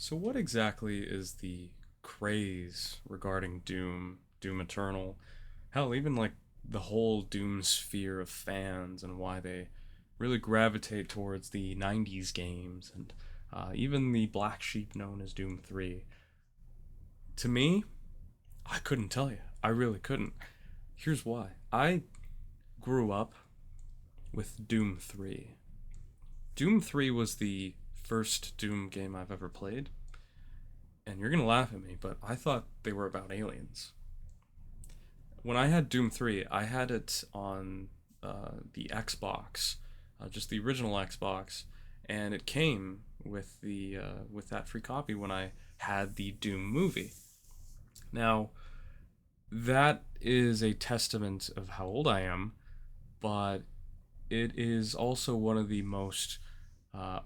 So, what exactly is the craze regarding Doom Eternal? Hell, even like the whole Doom sphere of fans and why they really gravitate towards the 90s games and even the black sheep known as Doom 3. To me, I couldn't tell you. I really couldn't. Here's why. I grew up with Doom 3. Doom 3 was the first Doom game I've ever played, and you're gonna laugh at me, but I thought they were about aliens. When I had Doom 3, I had it on the Xbox, just the original Xbox, and it came with that free copy when I had the Doom movie. Now, that is a testament of how old I am, but it is also one of the most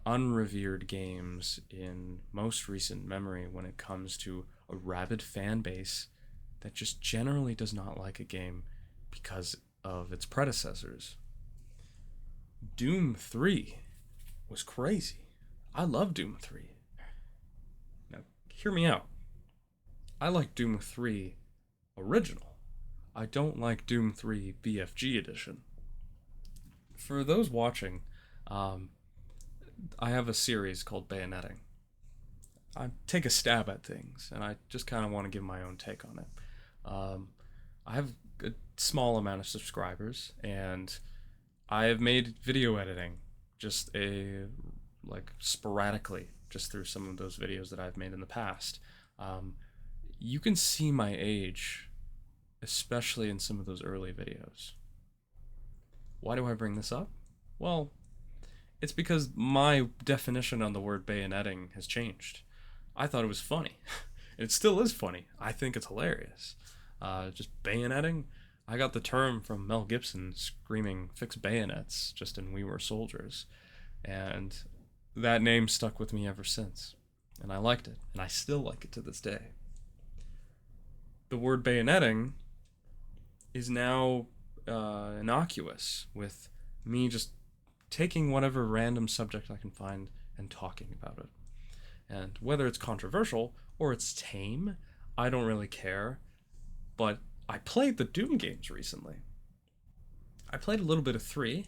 unrevered games in most recent memory when it comes to a rabid fan base that just generally does not like a game because of its predecessors. Doom 3 was crazy. I love Doom 3. Now, hear me out. I like Doom 3 original. I don't like Doom 3 BFG edition. For those watching, um, I have a series called Bayoneting. I take a stab at things, and I just kind of want to give my own take on it. Um, I have a small amount of subscribers, and I have made video editing just sporadically, just through some of those videos that I've made in the past. Um, you can see my age, especially in some of those early videos. Why do I bring this up? Well, it's because my definition on the word bayoneting has changed. I thought it was funny. It still is funny. I think it's hilarious. Just bayoneting. I got the term from Mel Gibson screaming "fix bayonets" just in We Were Soldiers, and that name stuck with me ever since. And I liked it, and I still like it to this day. The word bayoneting is now innocuous with me just taking whatever random subject I can find and talking about it. And whether it's controversial or it's tame, I don't really care. But I played the Doom games recently. I played a little bit of 3.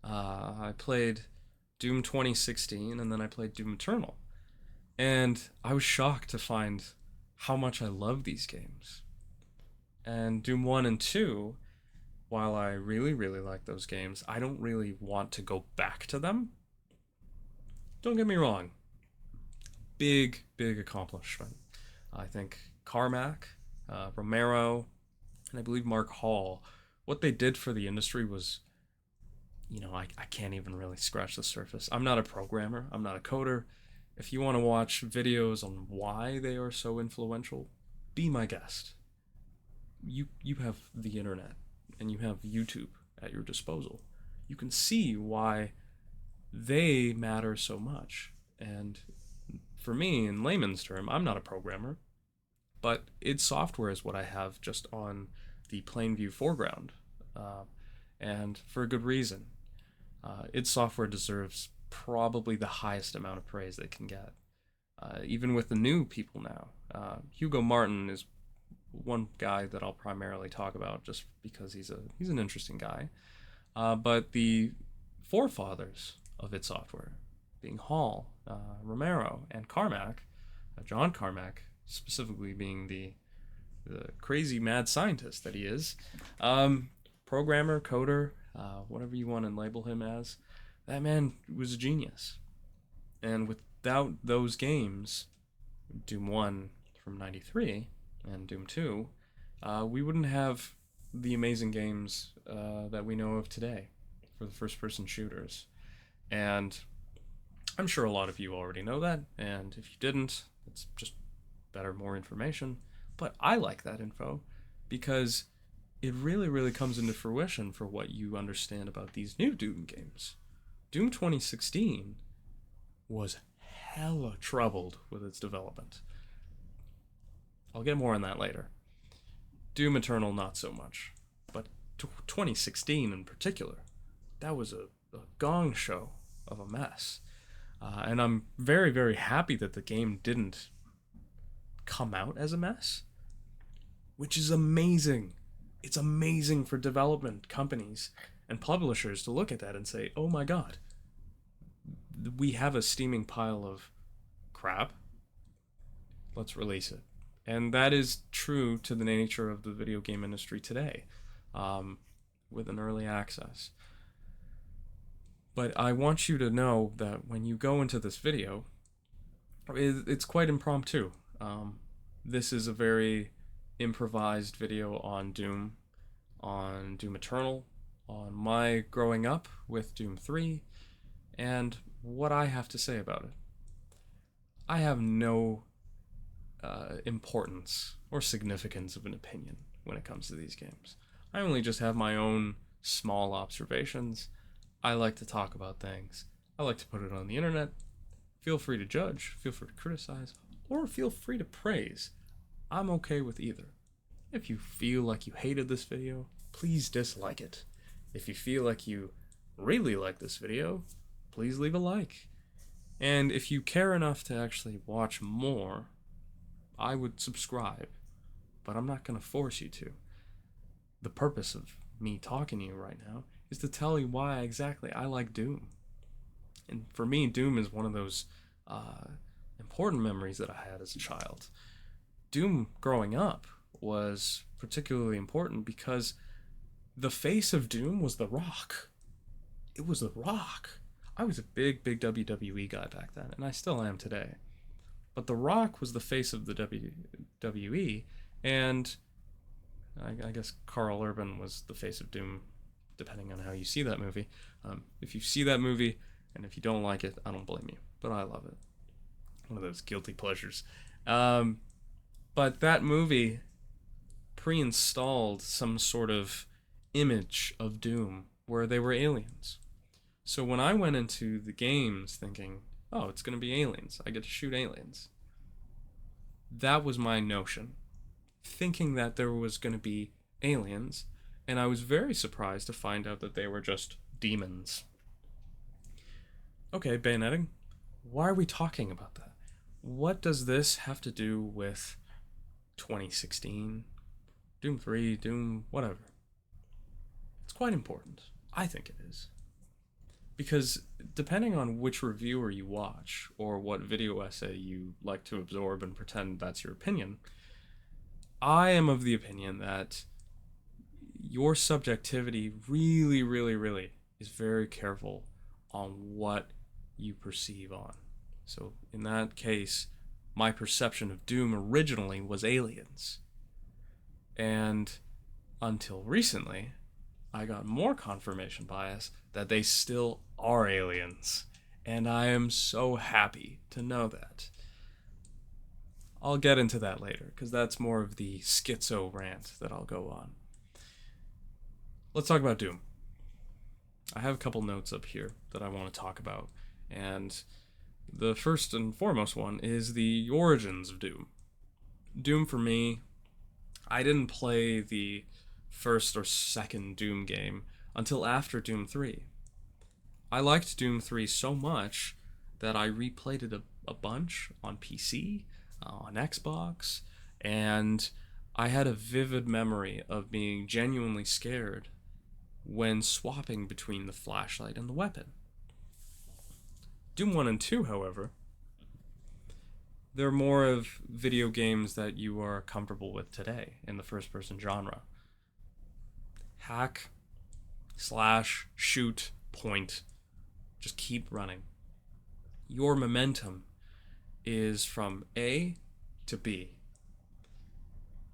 I played Doom 2016, and then I played Doom Eternal. And I was shocked to find how much I love these games. And Doom 1 and 2, while I really, really like those games, I don't really want to go back to them. Don't get me wrong. Big, big accomplishment. I think Carmack, Romero, and I believe Mark Hall, what they did for the industry was, I can't even really scratch the surface. I'm not a programmer, I'm not a coder. If you want to watch videos on why they are so influential, be my guest. You have the internet and you have YouTube at your disposal. You can see why they matter so much. And for me, in layman's term, I'm not a programmer, but id Software is what I have just on the plain view foreground, uh, and for a good reason. Id Software deserves probably the highest amount of praise they can get, even with the new people now. Hugo Martin is one guy that I'll primarily talk about just because he's an interesting guy. But the forefathers of id Software, being Hall, Romero, and Carmack, John Carmack specifically being the crazy mad scientist that he is, programmer, coder, whatever you want to label him as, that man was a genius. And without those games, Doom 1 from 93 and Doom 2, we wouldn't have the amazing games that we know of today for the first person shooters. And I'm sure a lot of you already know that, and if you didn't, it's just better, more information. But I like that info because it really, really comes into fruition for what you understand about these new Doom games. Doom 2016 was hella troubled with its development. I'll get more on that later. Doom Eternal, not so much. But 2016 in particular, that was a gong show of a mess. And I'm very, very happy that the game didn't come out as a mess, which is amazing. It's amazing for development companies and publishers to look at that and say, oh my god, we have a steaming pile of crap. Let's release it. And that is true to the nature of the video game industry today, with an early access. But I want you to know that when you go into this video, it's quite impromptu. This is a very improvised video on Doom Eternal, on my growing up with Doom 3, and what I have to say about it. I have no importance or significance of an opinion when it comes to these games. I only just have my own small observations. I like to talk about things. I like to put it on the internet. Feel free to judge, feel free to criticize, or feel free to praise. I'm okay with either. If you feel like you hated this video, please dislike it. If you feel like you really like this video, please leave a like. And if you care enough to actually watch more, I would subscribe, but I'm not going to force you to. The purpose of me talking to you right now is to tell you why exactly I like Doom. And for me, Doom is one of those important memories that I had as a child. Doom growing up was particularly important because the face of Doom was The Rock. It was The Rock. I was a big WWE guy back then, and I still am today. But The Rock was the face of the WWE, and I guess Carl Urban was the face of Doom, depending on how you see that movie. If you see that movie, and if you don't like it, I don't blame you, but I love it. One of those guilty pleasures. But that movie pre-installed some sort of image of Doom where they were aliens. So when I went into the games thinking, oh, it's going to be aliens, I get to shoot aliens, that was my notion. Thinking that there was going to be aliens, and I was very surprised to find out that they were just demons. Okay, Bayoneting, why are we talking about that? What does this have to do with 2016, Doom 3, Doom, whatever? It's quite important. I think it is. Because depending on which reviewer you watch, or what video essay you like to absorb and pretend that's your opinion, I am of the opinion that your subjectivity really, really, really is very careful on what you perceive on. So in that case, my perception of Doom originally was aliens. And until recently, I got more confirmation bias that they still are aliens. And I am so happy to know that. I'll get into that later, because that's more of the schizo rant that I'll go on. Let's talk about Doom. I have a couple notes up here that I want to talk about. And the first and foremost one is the origins of Doom. Doom for me, I didn't play the first or second Doom game until after Doom 3. I liked Doom 3 so much that I replayed it a bunch on PC, on Xbox, and I had a vivid memory of being genuinely scared when swapping between the flashlight and the weapon. Doom 1 and 2, however, they're more of video games that you are comfortable with today in the first-person genre. Hack, slash, shoot, point, just keep running. Your momentum is from A to B.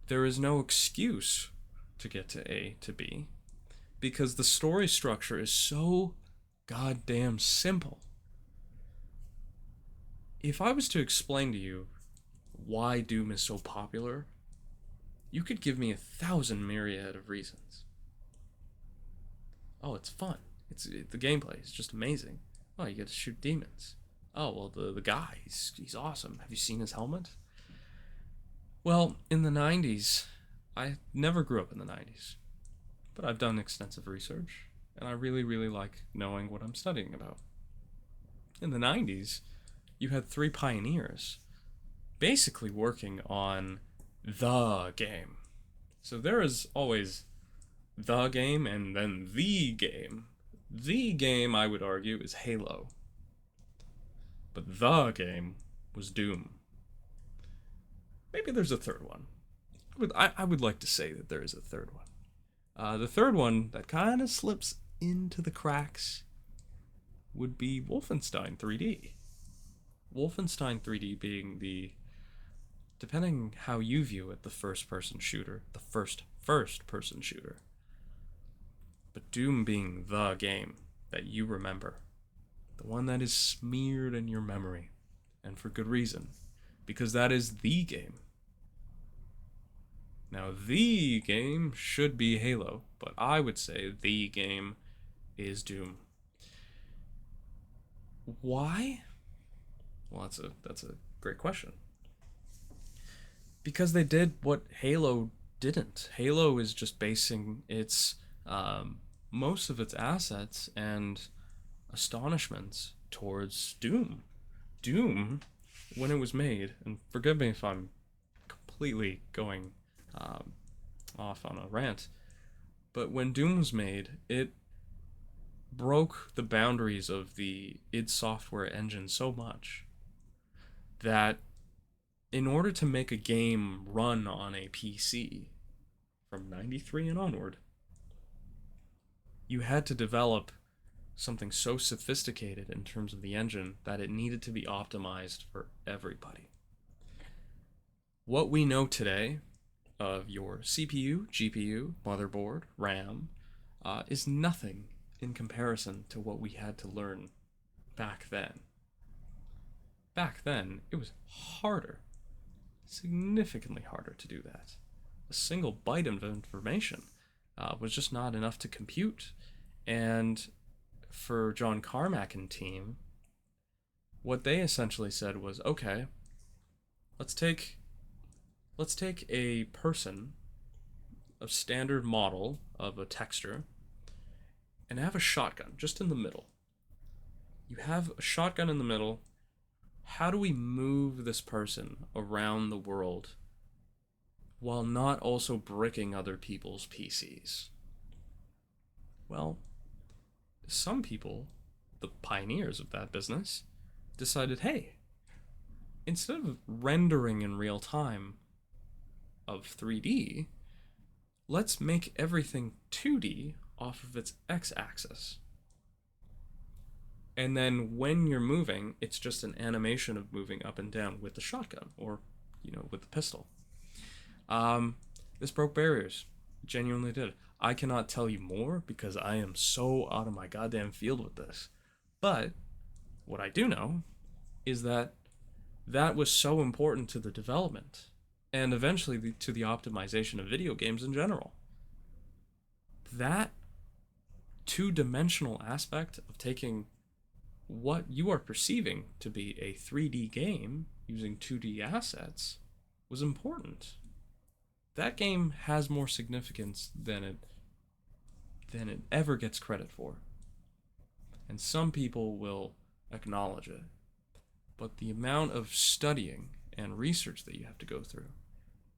There is no excuse to get to A to B because the story structure is so goddamn simple. If I was to explain to you why Doom is so popular, you could give me 1,000 myriad of reasons. Oh, it's fun. The gameplay is just amazing. Oh, you get to shoot demons. Oh, well, the guy, he's awesome. Have you seen his helmet? Well, in the 90s, I never grew up in the 90s, but I've done extensive research, and I really, really like knowing what I'm studying about. in the 90s, you had three pioneers basically working on the game. So there is always the game and then the game. The game, I would argue, is Halo. But the game was Doom. Maybe there's a third one. I would like to say that there is a third one. The third one that kind of slips into the cracks would be Wolfenstein 3D. Wolfenstein 3D being the, depending how you view it, the first-person shooter, the first-person shooter. But Doom being the game that you remember, the one that is smeared in your memory, and for good reason, because that is the game. Now, the game should be Halo, but I would say the game is Doom. Why? Well, that's a great question. Because they did what Halo didn't. Halo is just basing its most of its assets and astonishments towards Doom. Doom, when it was made, and forgive me if I'm completely going off on a rant, but when Doom was made, it broke the boundaries of the id Software engine so much that in order to make a game run on a PC from 93 and onward, you had to develop something so sophisticated in terms of the engine that it needed to be optimized for everybody. What we know today of your CPU, GPU, motherboard, RAM, is nothing in comparison to what we had to learn back then. Back then, it was harder, significantly harder to do that. A single byte of information was just not enough to compute. And for John Carmack and team, what they essentially said was, okay, let's take a person, a standard model of a texture, and have a shotgun just in the middle. You have a shotgun in the middle. How do we move this person around the world while not also bricking other people's PCs? Well, some people, the pioneers of that business, decided, hey, instead of rendering in real time of 3D, let's make everything 2D off of its x-axis. And then when you're moving, it's just an animation of moving up and down with the shotgun or, with the pistol. This broke barriers. Genuinely did. I cannot tell you more because I am so out of my goddamn field with this. But what I do know is that that was so important to the development and eventually to the optimization of video games in general. That two-dimensional aspect of taking what you are perceiving to be a 3D game using 2D assets was important. That game has more significance than it ever gets credit for. And some people will acknowledge it. But the amount of studying and research that you have to go through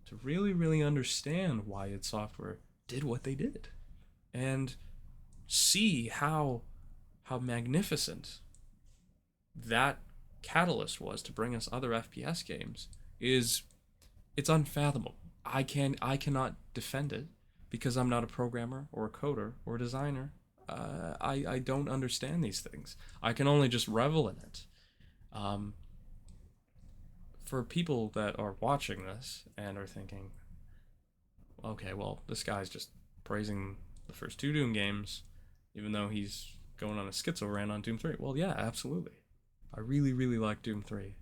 to really, really understand why id Software did what they did and see how magnificent that catalyst was to bring us other FPS games it's unfathomable. I cannot defend it because I'm not a programmer or a coder or a designer. I don't understand these things. I can only just revel in it. For people that are watching this and are thinking, okay, well, this guy's just praising the first two Doom games, even though he's going on a schizo rant on Doom 3. Well, yeah, absolutely. I really, really like Doom 3.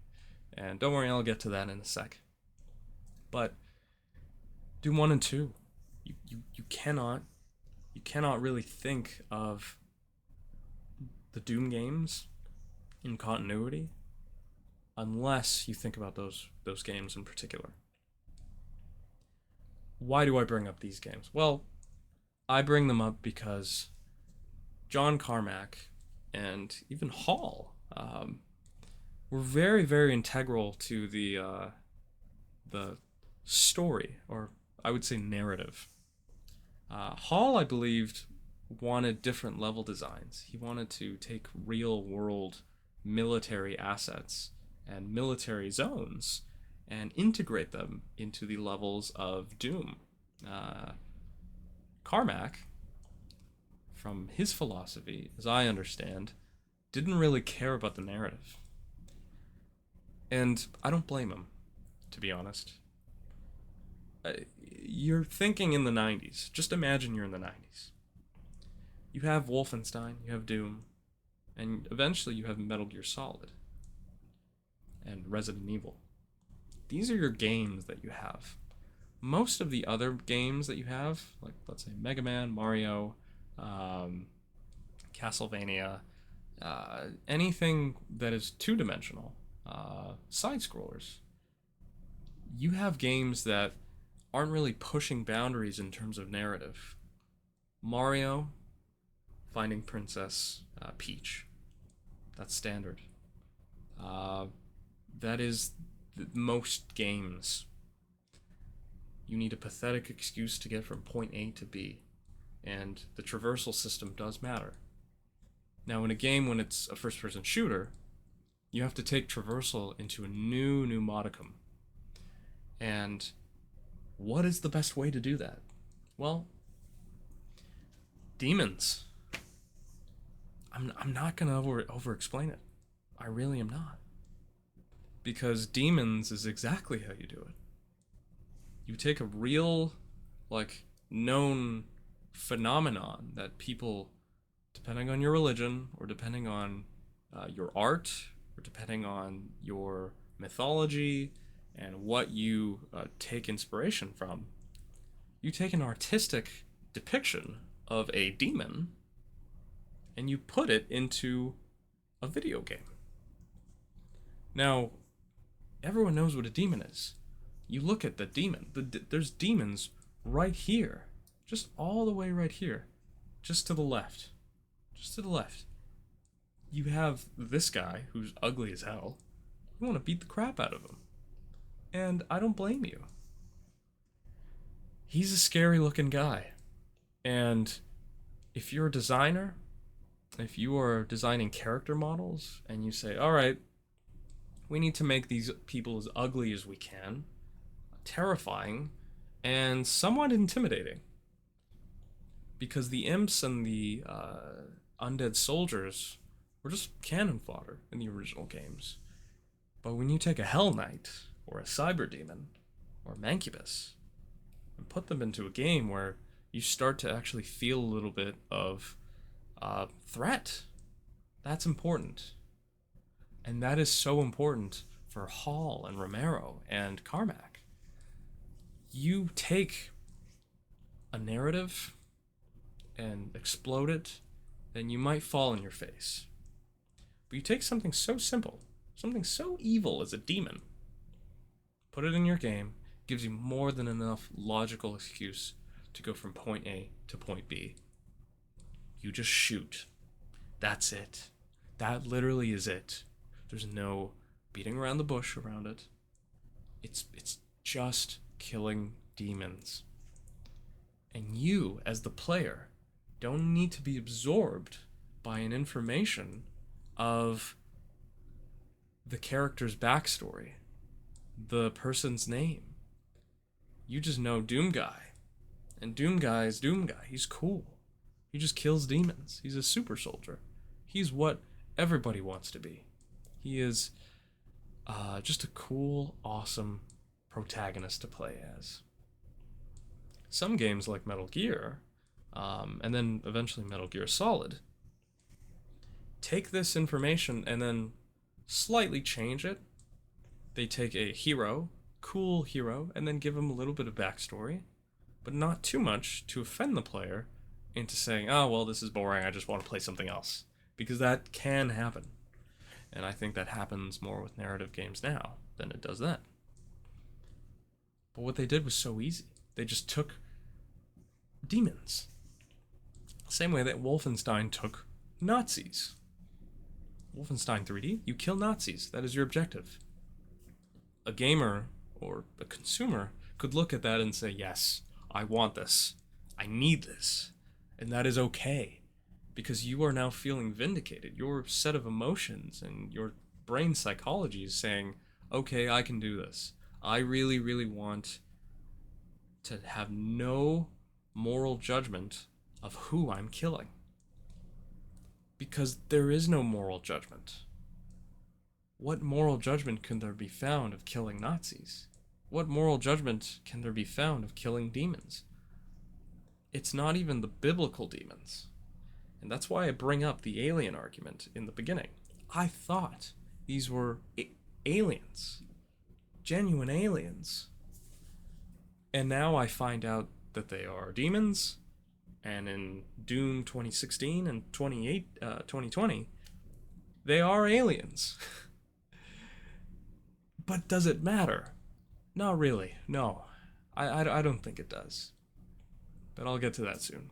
And don't worry, I'll get to that in a sec. But Doom 1 and 2, you cannot really think of the Doom games in continuity unless you think about those games in particular. Why do I bring up these games? Well, I bring them up because John Carmack and even Hall um, were very, very integral to the story, or I would say narrative. Hall, I believed, wanted different level designs. He wanted to take real world military assets and military zones and integrate them into the levels of Doom. Uh, Carmack, from his philosophy, as I understand, didn't really care about the narrative. And I don't blame him, to be honest. Uh, you're thinking in the 90s. Just imagine you're in the 90s. You have Wolfenstein, you have Doom, and eventually you have Metal Gear Solid and Resident Evil. These are your games that you have. Most of the other games that you have, like let's say Mega Man, Mario, um, Castlevania, anything that is two-dimensional, side scrollers, you have games that aren't really pushing boundaries in terms of narrative. Mario, finding Princess Peach, that's standard. Uh, that is most games. You need a pathetic excuse to get from point A to B, and the traversal system does matter. Now, in a game when it's a first-person shooter, you have to take traversal into a new modicum. And what is the best way to do that? Well, demons. I'm not gonna over explain it. I really am not. Because demons is exactly how you do it. You take a real, like, known phenomenon that people, depending on your religion, or depending on your art, or depending on your mythology, and what you take inspiration from, you take an artistic depiction of a demon and you put it into a video game. Now, everyone knows what a demon is. You look at the demon, there's demons right here, just all the way right here, just to the left. Just to the left. You have this guy who's ugly as hell. You want to beat the crap out of him. And I don't blame you. He's a scary looking guy. And if you're a designer, if you are designing character models and you say, all right, we need to make these people as ugly as we can, terrifying, and somewhat intimidating. Because the imps and the undead soldiers were just cannon fodder in the original games. But when you take a Hell Knight, or a Cyber Demon, or Mancubus, and put them into a game where you start to actually feel a little bit of threat, that's important. And that is so important for Hall and Romero and Carmack. You take a narrative and explode it, then you might fall on your face. But you take something so simple, something so evil as a demon, put it in your game, gives you more than enough logical excuse to go from point A to point B. You just shoot. That's it. That literally is it. There's no beating around the bush around it. It's just killing demons. And you, as the player, don't need to be absorbed by an information of the character's backstory, the person's name. You just know Doom Guy. And Doom Guy is Doom Guy. He's cool. He just kills demons. He's a super soldier. He's what everybody wants to be. He is just a cool, awesome protagonist to play as. Some games like Metal Gear, and then eventually Metal Gear Solid, take this information and then slightly change it. They take a hero, cool hero, and then give him a little bit of backstory, but not too much to offend the player into saying, oh, well, this is boring, I just want to play something else. Because that can happen. And I think that happens more with narrative games now than it does then. But what they did was so easy. They just took demons. Same way that Wolfenstein took Nazis. Wolfenstein 3D, you kill Nazis. That is your objective. A gamer or a consumer could look at that and say, yes, I want this. I need this. And that is okay. Because you are now feeling vindicated. Your set of emotions and your brain psychology is saying, okay, I can do this. I really, really want to have no moral judgment of who I'm killing. Because there is no moral judgment. What moral judgment can there be found of killing Nazis? What moral judgment can there be found of killing demons? It's not even the biblical demons. And that's why I bring up the alien argument in the beginning. I thought these were aliens. Genuine aliens. And now I find out that they are demons. And in Doom 2016 and 2020, they are aliens. But does it matter? Not really, no. I don't think it does. But I'll get to that soon.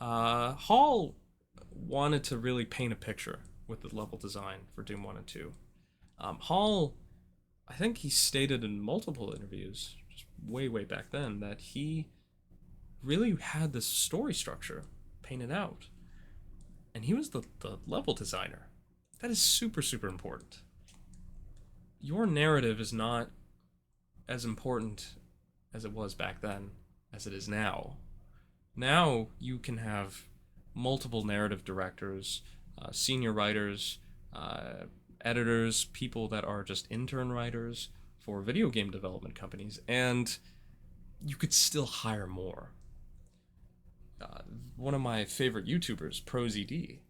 Hall wanted to really paint a picture with the level design for Doom 1 and 2. Hall, I think he stated in multiple interviews, just way back then, that he really had this story structure painted out. And he was the level designer. That is super important. Your narrative is not as important as it was back then as it is now. Now you can have multiple narrative directors, senior writers, editors, people that are just intern writers for video game development companies, and you could still hire more. One of my favorite YouTubers, ProZD,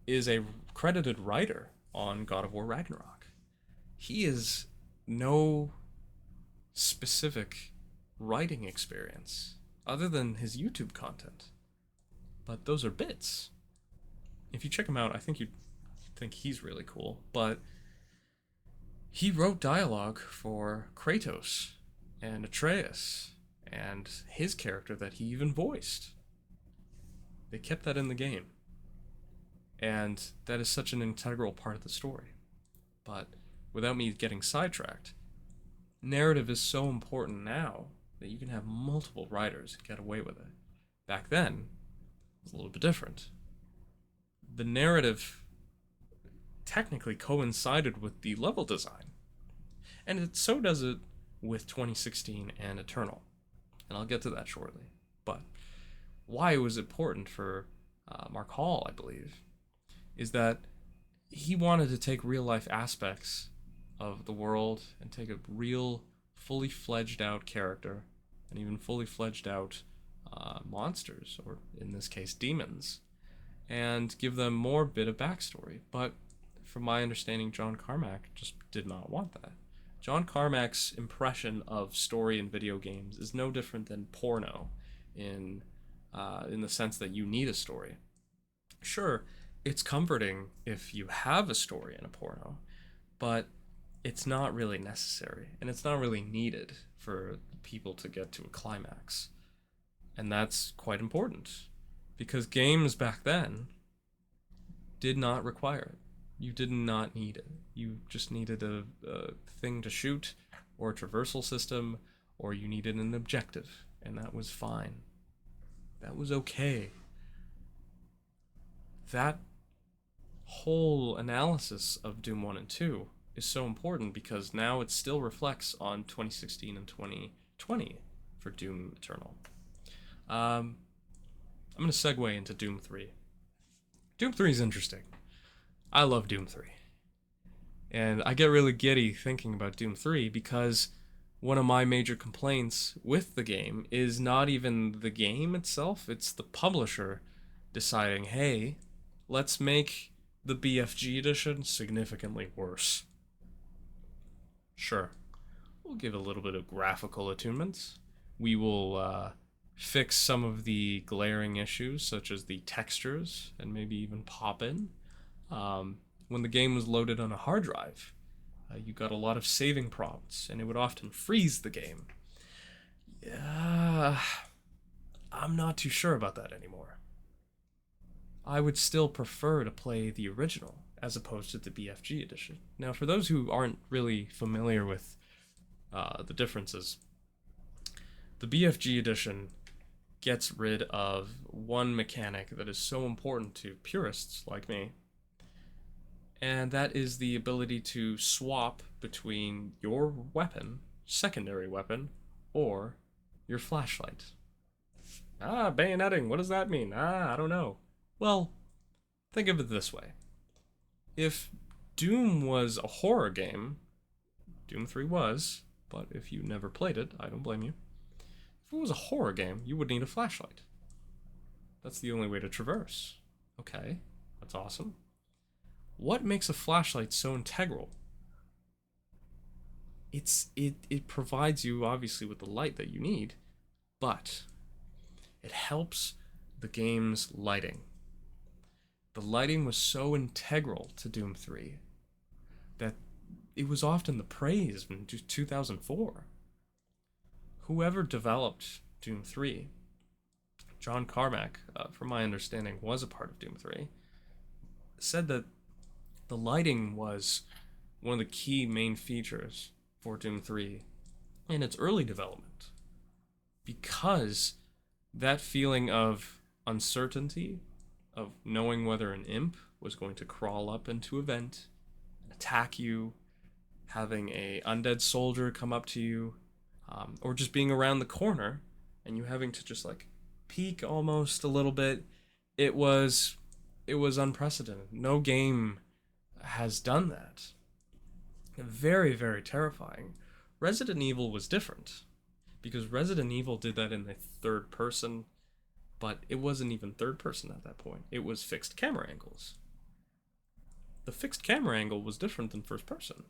is a credited writer on God of War Ragnarok. He has no specific writing experience other than his YouTube content. But those are bits. If you check him out, I think you'd think he's really cool. But he wrote dialogue for Kratos and Atreus and his character that he even voiced. They kept that in the game. And that is such an integral part of the story. But without me getting sidetracked, narrative is so important now that you can have multiple writers and get away with it. Back then, it was a little bit different. The narrative technically coincided with the level design. And so does it with 2016 and Eternal. And I'll get to that shortly. But why it was important for Mark Hall, I believe, is that he wanted to take real-life aspects of the world and take a real, fully fledged out character and even fully fledged out monsters, or in this case demons, and give them more bit of backstory. But from my understanding, John Carmack just did not want that. John Carmack's impression of story in video games is no different than porno in the sense that you need a story. Sure, it's comforting if you have a story in a porno, but it's not really necessary, and it's not really needed for people to get to a climax. And that's quite important, because games back then did not require it. You did not need it. You just needed a thing to shoot, or a traversal system, or you needed an objective, and that was fine. That was okay. That whole analysis of Doom 1 and 2 is so important because now it still reflects on 2016 and 2020 for Doom Eternal. I'm going to segue into Doom 3. Doom 3 is interesting. I love Doom 3. And I get really giddy thinking about Doom 3 because one of my major complaints with the game is not even the game itself, it's the publisher deciding, hey, let's make the BFG edition significantly worse. Sure, we'll give a little bit of graphical attunements. We will fix some of the glaring issues, such as the textures, and maybe even pop in. When the game was loaded on a hard drive, you got a lot of saving prompts, and it would often freeze the game. Yeah, I'm not too sure about that anymore. I would still prefer to play the original as opposed to the BFG edition. Now, for those who aren't really familiar with the differences, the BFG edition gets rid of one mechanic that is so important to purists like me, and that is the ability to swap between your weapon, secondary weapon, or your flashlight. Bayoneting, what does that mean? I don't know. Well, think of it this way. If Doom was a horror game, Doom 3 was, but if you never played it, I don't blame you. If it was a horror game, you would need a flashlight. That's the only way to traverse. Okay, that's awesome. What makes a flashlight so integral? It provides you obviously with the light that you need, but it helps the game's lighting. The lighting was so integral to Doom 3 that it was often the praise in 2004. Whoever developed Doom 3, John Carmack, from my understanding, was a part of Doom 3, said that the lighting was one of the key main features for Doom 3 in its early development, because that feeling of uncertainty, of knowing whether an imp was going to crawl up into a vent, attack you, having a undead soldier come up to you, or just being around the corner and you having to just like peek almost a little bit, it was unprecedented. No game has done that. Very, very terrifying. Resident Evil was different, because Resident Evil did that in the third person, but it wasn't even third person at that point. It was fixed camera angles. The fixed camera angle was different than first person.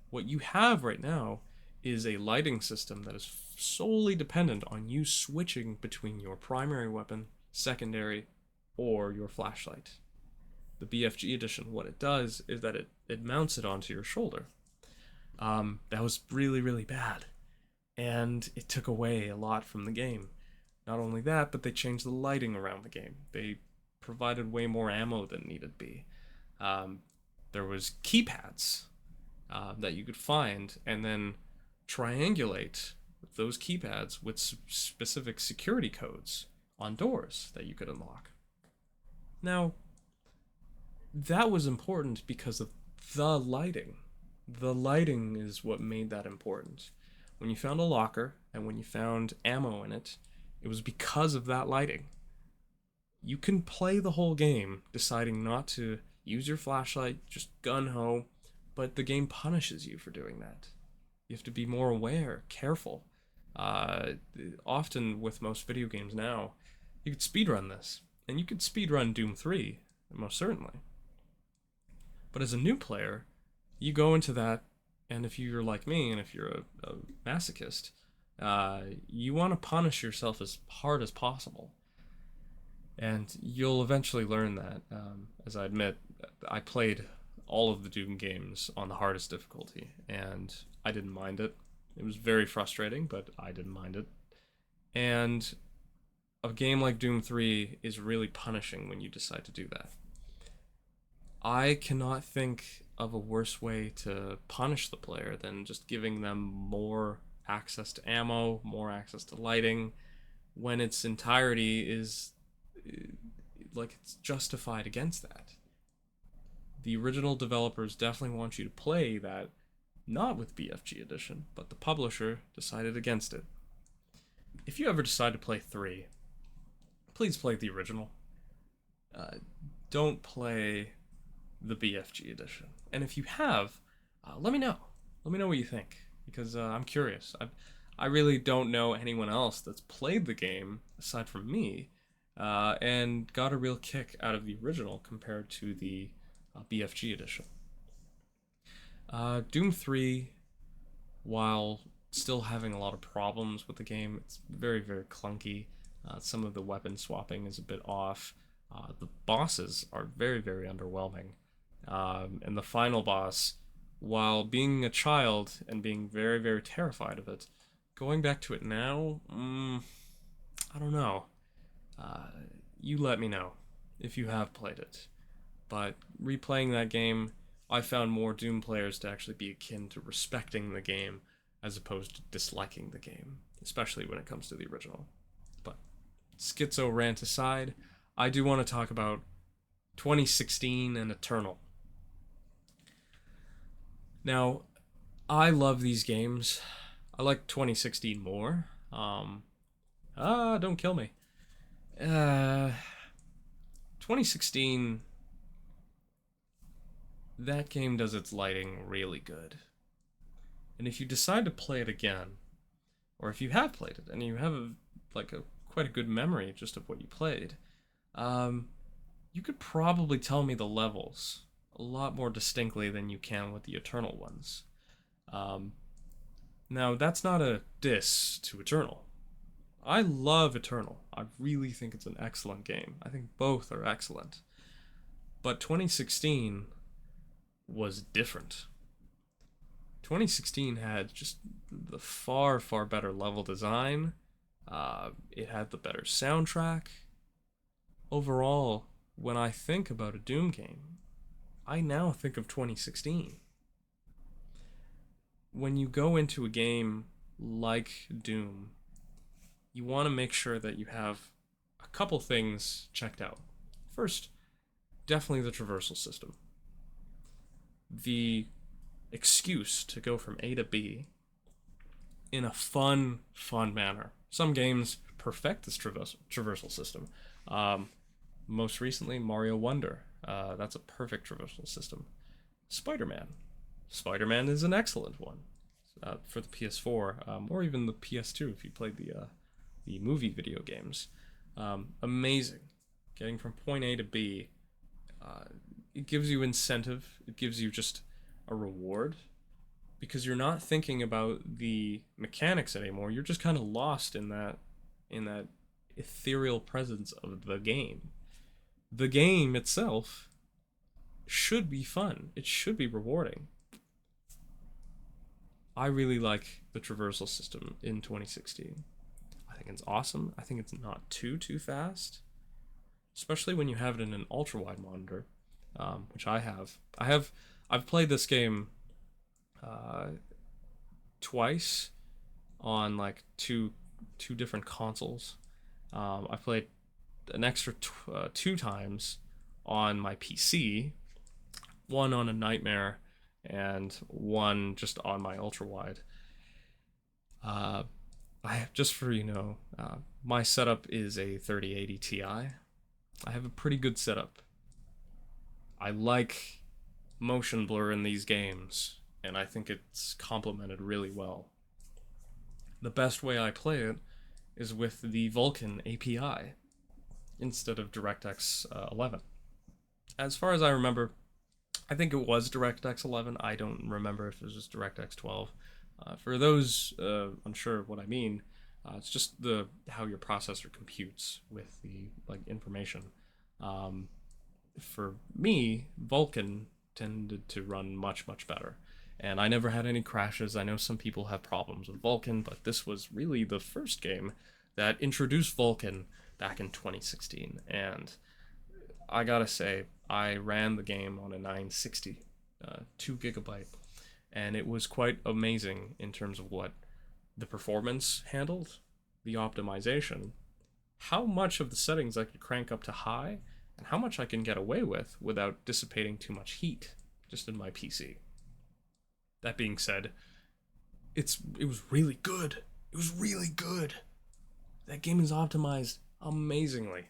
What you have right now is a lighting system that is solely dependent on you switching between your primary weapon, secondary, or your flashlight. The BFG edition, what it does is that it mounts it onto your shoulder. That was really, really bad. And it took away a lot from the game. Not only that, but they changed the lighting around the game. They provided way more ammo than needed be. There was keypads that you could find and then triangulate those keypads with specific security codes on doors that you could unlock. Now, that was important because of the lighting. The lighting is what made that important. When you found a locker and when you found ammo in it, it was because of that lighting. You can play the whole game deciding not to use your flashlight, just gun-ho, but the game punishes you for doing that. You have to be more aware, careful. Often with most video games now, you could speedrun this, and you could speedrun Doom 3, most certainly. But as a new player, you go into that, and if you're like me, and if you're a masochist, you want to punish yourself as hard as possible. And you'll eventually learn that. As I admit, I played all of the Doom games on the hardest difficulty, and I didn't mind it. It was very frustrating, but I didn't mind it. And a game like Doom 3 is really punishing when you decide to do that. I cannot think of a worse way to punish the player than just giving them more access to ammo, more access to lighting, when its entirety is like it's justified against that. The original developers definitely want you to play that, not with BFG Edition, but the publisher decided against it. If you ever decide to play 3, please play the original. Don't play the BFG Edition. And if you have, let me know. Let me know what you think, because I'm curious. I really don't know anyone else that's played the game, aside from me, and got a real kick out of the original compared to the BFG Edition. Doom 3, while still having a lot of problems with the game, it's very, very clunky. Some of the weapon swapping is a bit off. The bosses are very, very underwhelming. And the final boss, while being a child and being very, very terrified of it, going back to it now, I don't know. You let me know. if you have played it. But replaying that game, I found more Doom players to actually be akin to respecting the game as opposed to disliking the game, especially when it comes to the original. But schizo rant aside, I do want to talk about 2016 and Eternal. Now, I love these games. I like 2016 more. Don't kill me. 2016, that game does its lighting really good. And if you decide to play it again, or if you have played it and you have quite a good memory just of what you played, you could probably tell me the levels a lot more distinctly than you can with the Eternal ones. Now, that's not a diss to Eternal. I love Eternal. I really think it's an excellent game. I think both are excellent. But 2016 was different. 2016 had just the far, far better level design. It had the better soundtrack. Overall, when I think about a Doom game, I now think of 2016. When you go into a game like Doom, you want to make sure that you have a couple things checked out. First, definitely the traversal system. The excuse to go from A to B in a fun manner. Some games perfect this traversal system. Most recently, Mario Wonder. That's a perfect traversal system. Spider-Man. Spider-Man is an excellent one for the PS4, or even the PS2 if you played the movie video games. Amazing. Getting from point A to B. It gives you incentive. It gives you just a reward because you're not thinking about the mechanics anymore. You're just kind of lost in that ethereal presence of the game. The game itself should be fun. It should be rewarding. I really like the traversal system in 2016. I think it's awesome. I think it's not too fast, especially when you have it in an ultra wide monitor, which I have. I've played this game twice on like two different consoles. I played an extra two times on my PC, one on a Nightmare and one just on my ultra wide. Just for my setup is a 3080 Ti. I have a pretty good setup. I like motion blur in these games, and I think it's complemented really well. The best way I play it is with the Vulkan API instead of DirectX 11. As far as I remember, I think it was DirectX 11. I don't remember if it was just DirectX 12. For those unsure of what I mean, it's just how your processor computes with the information. For me, Vulkan tended to run much better, and I never had any crashes. I know some people have problems with Vulkan, but this was really the first game that introduced Vulkan back in 2016, and I gotta say, I ran the game on a 960, 2 gigabyte, and it was quite amazing in terms of what the performance handled, the optimization, how much of the settings I could crank up to high, and how much I can get away with without dissipating too much heat just in my PC. That being said, it was really good. It was really good. That game is optimized amazingly.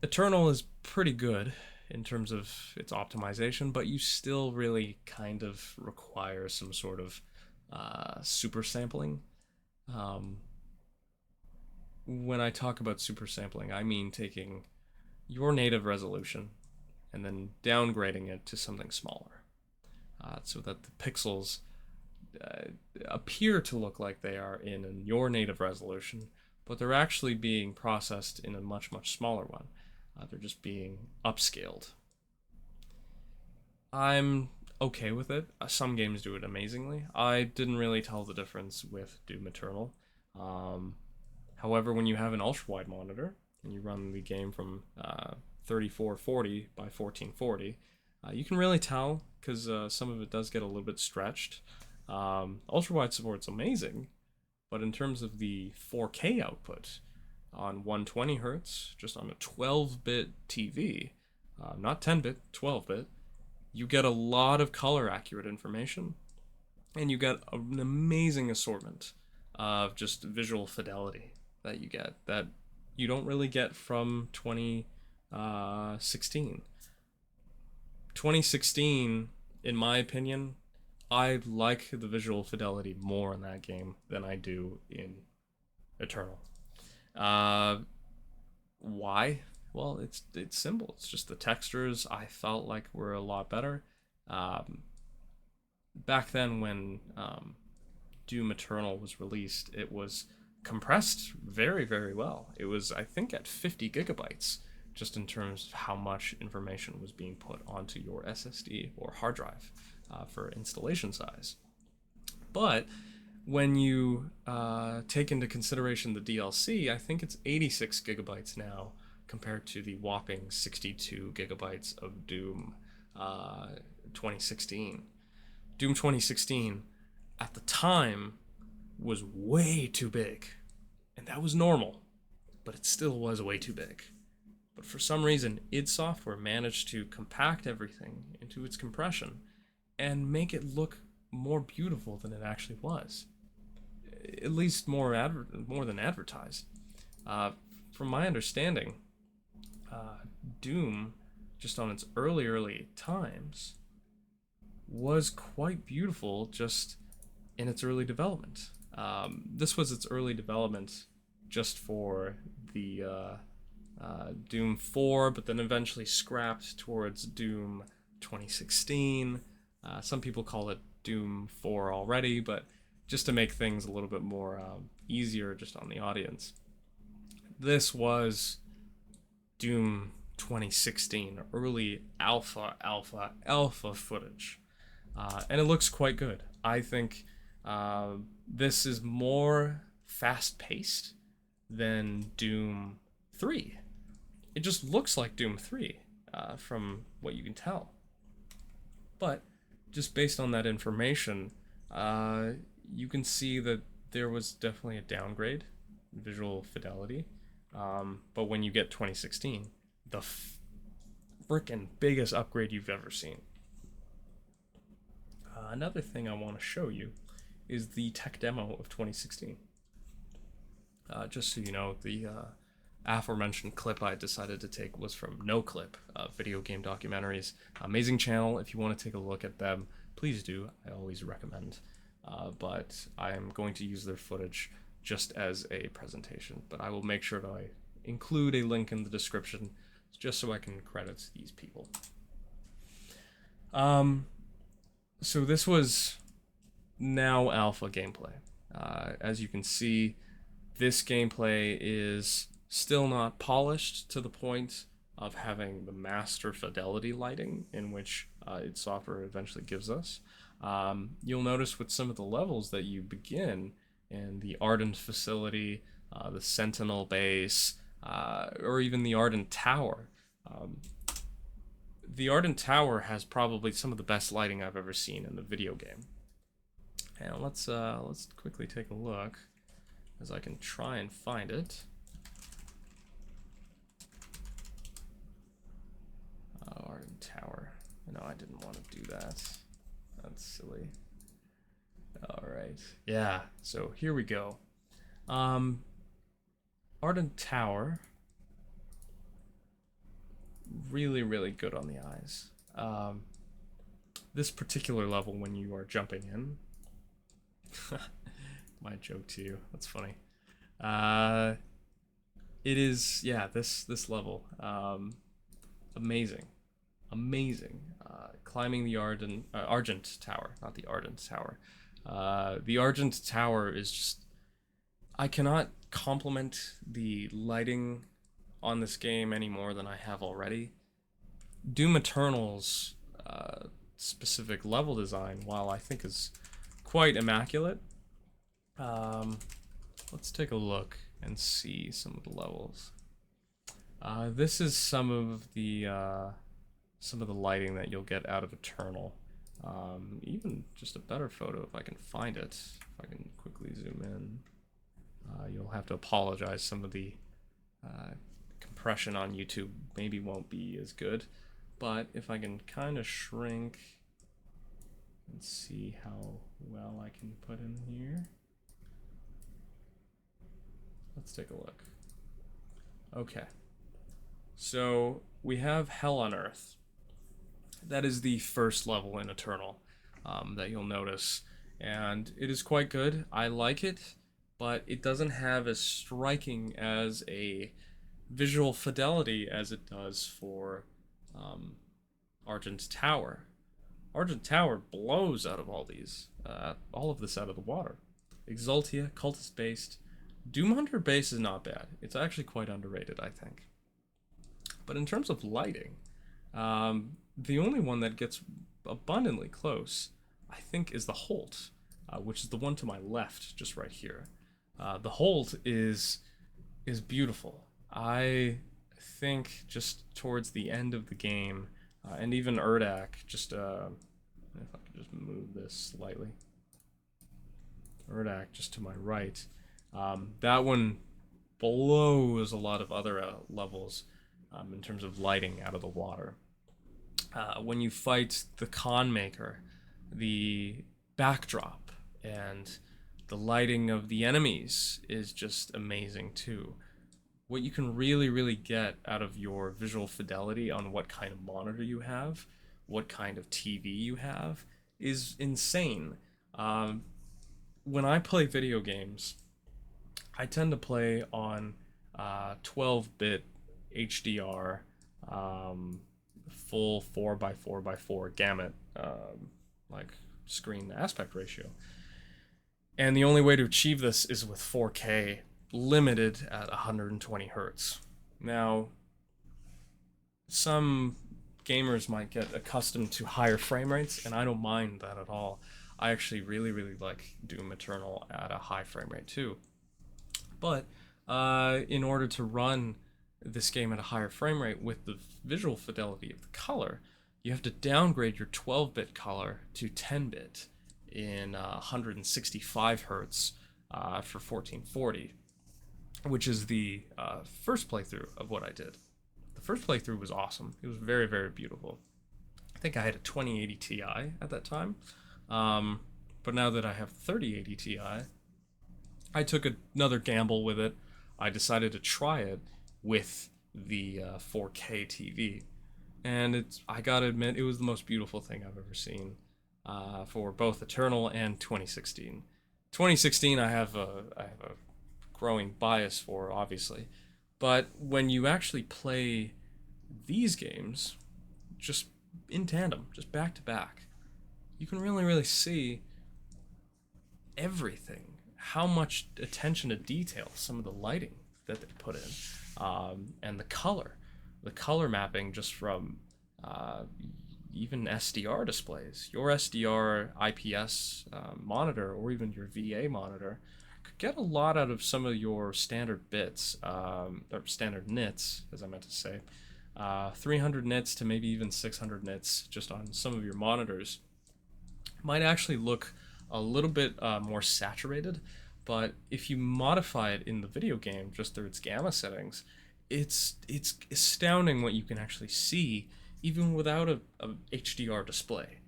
Eternal is pretty good in terms of its optimization, but you still really kind of require some sort of super sampling. When I talk about super sampling, I mean taking your native resolution and then downgrading it to something smaller, so that the pixels appear to look like they are in your native resolution, but they're actually being processed in a much smaller one. They're just being upscaled. I'm okay with it. Some games do it amazingly. I didn't really tell the difference with Doom Eternal. However, when you have an ultra-wide monitor, and you run the game from 3440 by 1440, you can really tell because some of it does get a little bit stretched. Ultra wide support's amazing, but in terms of the 4K output on 120 hertz, just on a 12-bit TV, not 10-bit, 12-bit, you get a lot of color accurate information, and you get an amazing assortment of just visual fidelity that you get that you don't really get from 2016. 2016, in my opinion, I like the visual fidelity more in that game than I do in Eternal. Uh, why? Well, it's simple. It's just the textures I felt like were a lot better. Um, Back then, when Doom Eternal was released, it was compressed very, very well. It was, I think, at 50 gigabytes, just in terms of how much information was being put onto your SSD or hard drive for installation size. But when you take into consideration the DLC, I think it's 86 gigabytes now compared to the whopping 62 gigabytes of Doom 2016. Doom 2016 at the time was way too big, and that was normal, but it still was way too big. But for some reason, id Software managed to compact everything into its compression and make it look more beautiful than it actually was. At least more than advertised. From my understanding, Doom, just on its early times, was quite beautiful just in its early development. This was its early development just for the Doom 4, but then eventually scrapped towards Doom 2016. Some people call it Doom 4 already, but just to make things a little bit more easier just on the audience. This was Doom 2016, early alpha footage. And it looks quite good. I think this is more fast-paced than Doom 3. It just looks like Doom 3 from what you can tell. But just based on that information, you can see that there was definitely a downgrade in visual fidelity. But when you get 2016, the frickin' biggest upgrade you've ever seen. Another thing I want to show you is the tech demo of 2016. Just so you know, the aforementioned clip I decided to take was from NoClip, Video Game Documentaries. Amazing channel. If you want to take a look at them, please do. I always recommend. But I am going to use their footage just as a presentation. But I will make sure to include a link in the description just so I can credit these people. So this was now alpha gameplay. As you can see, this gameplay is still not polished to the point of having the master fidelity lighting in which id Software eventually gives us. You'll notice with some of the levels that you begin in the Ardent facility, the Sentinel base, or even the Ardent Tower. The Ardent Tower has probably some of the best lighting I've ever seen in the video game. And let's quickly take a look, as I can try and find it. Ardent Tower. No, I didn't want to do that. That's silly. Alright. Yeah, so here we go. Ardent Tower. Really, really good on the eyes. This particular level, when you are jumping in, my joke to you. That's funny. It is, yeah. This level, amazing. Climbing the Argent Tower, not the Ardent Tower. The Argent Tower is just. I cannot compliment the lighting on this game any more than I have already. Doom Eternal's specific level design, while I think is quite immaculate, let's take a look and see some of the levels. This is some of the lighting that you'll get out of Eternal. Even just a better photo if I can find it. If I can quickly zoom in. You'll have to apologize. Some of the compression on YouTube maybe won't be as good. But if I can kind of shrink and see how well I can put in here. Let's take a look. Okay. So we have Hell on Earth. That is the first level in Eternal that you'll notice. And it is quite good. I like it, but it doesn't have as striking as a visual fidelity as it does for Argent Tower. Argent Tower blows out of all of this out of the water. Exultia, cultist based. Doom Hunter base is not bad. It's actually quite underrated, I think. But in terms of lighting, the only one that gets abundantly close, I think, is the Holt, which is the one to my left, just right here. The Holt is beautiful. I think just towards the end of the game, and even Urdak, just if I could just move this slightly. Urdak just to my right. That one blows a lot of other levels in terms of lighting out of the water. When you fight the Con Maker, the backdrop and the lighting of the enemies is just amazing too. What you can really get out of your visual fidelity on what kind of monitor you have, what kind of TV you have, is insane. When I play video games, I tend to play on 12-bit HDR, full 4x4x4 gamut, like screen aspect ratio. And the only way to achieve this is with 4K, limited at 120 hertz. Now, some gamers might get accustomed to higher frame rates, and I don't mind that at all. I actually really like Doom Eternal at a high frame rate too. But in order to run this game at a higher frame rate with the visual fidelity of the color, you have to downgrade your 12-bit color to 10-bit in 165 hertz for 1440, which is the first playthrough of what I did. The first playthrough was awesome. It was very beautiful. I think I had a 2080 Ti at that time, but now that I have 3080 Ti, I took another gamble with it. I decided to try it with the 4K TV, and I gotta admit, it was the most beautiful thing I've ever seen for both Eternal and 2016. 2016, I have a growing bias for, obviously, but when you actually play these games, just in tandem, just back to back, you can really see everything. How much attention to detail, some of the lighting that they put in, and the color mapping just from even SDR displays. Your SDR IPS monitor, or even your VA monitor, could get a lot out of some of your standard bits, or standard nits, as I meant to say. 300 nits to maybe even 600 nits just on some of your monitors might actually look a little bit more saturated, but if you modify it in the video game just through its gamma settings, it's astounding what you can actually see even without a HDR display.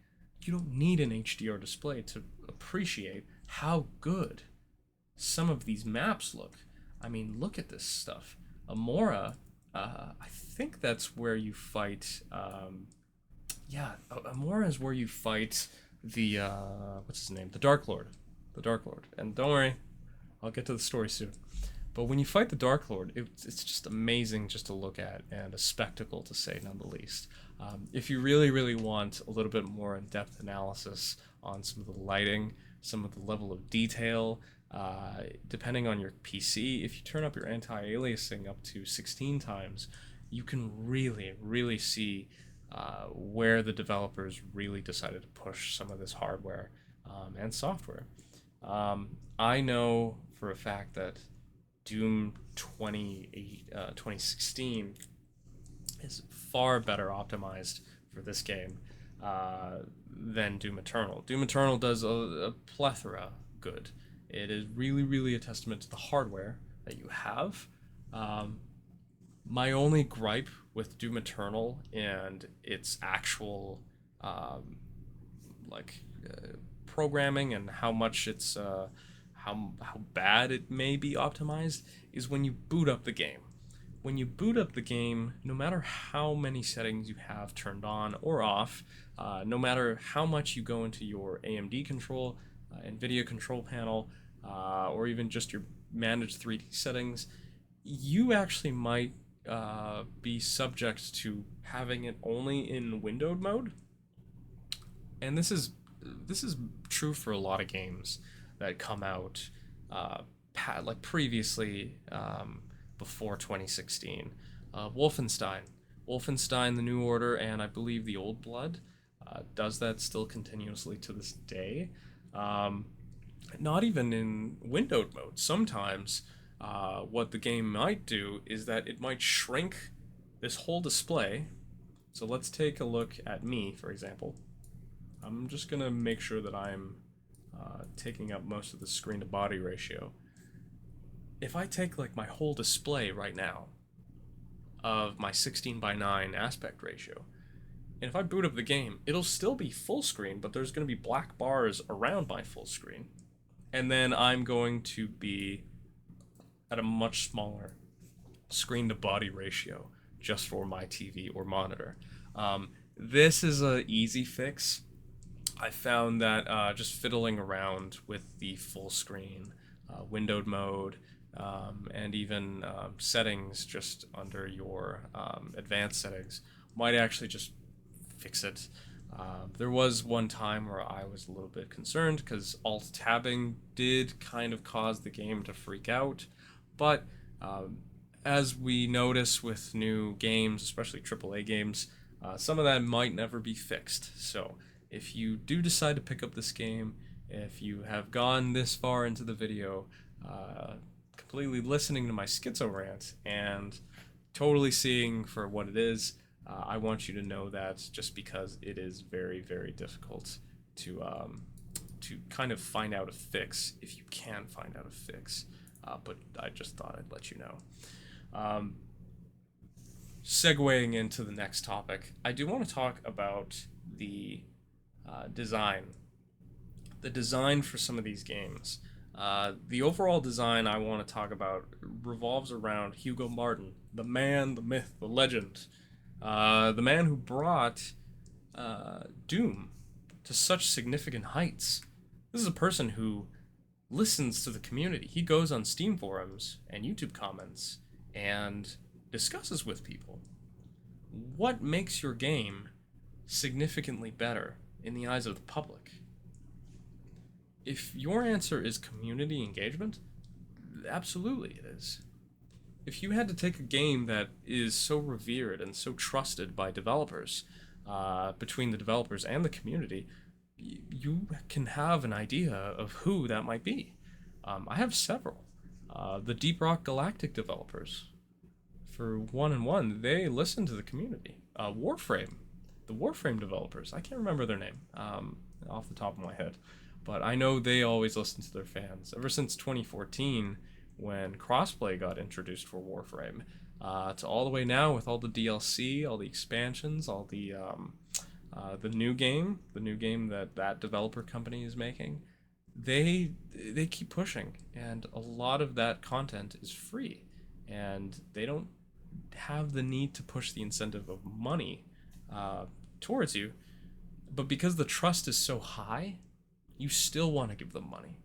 You don't need an HDR display to appreciate how good some of these maps look. I mean, look at this stuff. Amora, I think that's where you fight. Amora is where you fight the what's his name? The Dark Lord. And don't worry, I'll get to the story soon. But when you fight the Dark Lord, it's just amazing just to look at, and a spectacle to say none the least. If you really want a little bit more in-depth analysis on some of the lighting, some of the level of detail, depending on your PC, if you turn up your anti-aliasing up to 16 times, you can really see where the developers really decided to push some of this hardware and software. I know for a fact that Doom 2016 is far better optimized for this game than Doom Eternal. Doom Eternal does a plethora good. It is really, really a testament to the hardware that you have. Um, my only gripe with Doom Eternal and its actual um, like programming and how much it's how bad it may be optimized is when you boot up the game. When you boot up the game, no matter how many settings you have turned on or off, no matter how much you go into your AMD control, NVIDIA control panel, or even just your managed 3D settings, you actually might be subject to having it only in windowed mode. And this is true for a lot of games that come out like previously before 2016. Wolfenstein, the New Order, and I believe the Old Blood does that still continuously to this day. Um, Not even in windowed mode. Sometimes what the game might do is that it might shrink this whole display. So let's take a look at me, for example. I'm just gonna make sure that I'm taking up most of the screen to body ratio. If I take like my whole display right now of my 16:9 aspect ratio, and if I boot up the game, it'll still be full screen, but there's gonna be black bars around my full screen. And then I'm going to be at a much smaller screen to body ratio just for my TV or monitor. This is an easy fix. I found that just fiddling around with the full screen, windowed mode, and even settings just under your advanced settings might actually just fix it. There was one time where I was a little bit concerned because alt tabbing did kind of cause the game to freak out, but as we notice with new games, especially AAA games, some of that might never be fixed. So if you do decide to pick up this game, if you have gone this far into the video, completely listening to my schizo rant and totally seeing for what it is, I want you to know that just because it is very, very difficult to kind of find out a fix, if you can find out a fix. But I just thought I'd let you know. Um, Segueing into the next topic, I do want to talk about the design. The design for some of these games. The overall design I want to talk about revolves around Hugo Martin, the man, the myth, the legend, the man who brought Doom to such significant heights. This is a person who listens to the community. He goes on Steam forums and YouTube comments and discusses with people. What makes your game significantly better in the eyes of the public? If your answer is community engagement, absolutely it is. If you had to take a game that is so revered and so trusted by developers, between the developers and the community, you can have an idea of who that might be. I have several. The Deep Rock Galactic developers, for 1 and 1, they listen to the community. Warframe, the Warframe developers, I can't remember their name off the top of my head, but I know they always listen to their fans. Ever since 2014, when crossplay got introduced for Warframe, to all the way now with all the DLC, all the expansions, all the new game, that developer company is making, they keep pushing, and a lot of that content is free, and they don't have the need to push the incentive of money towards you, but because the trust is so high, you still want to give them money.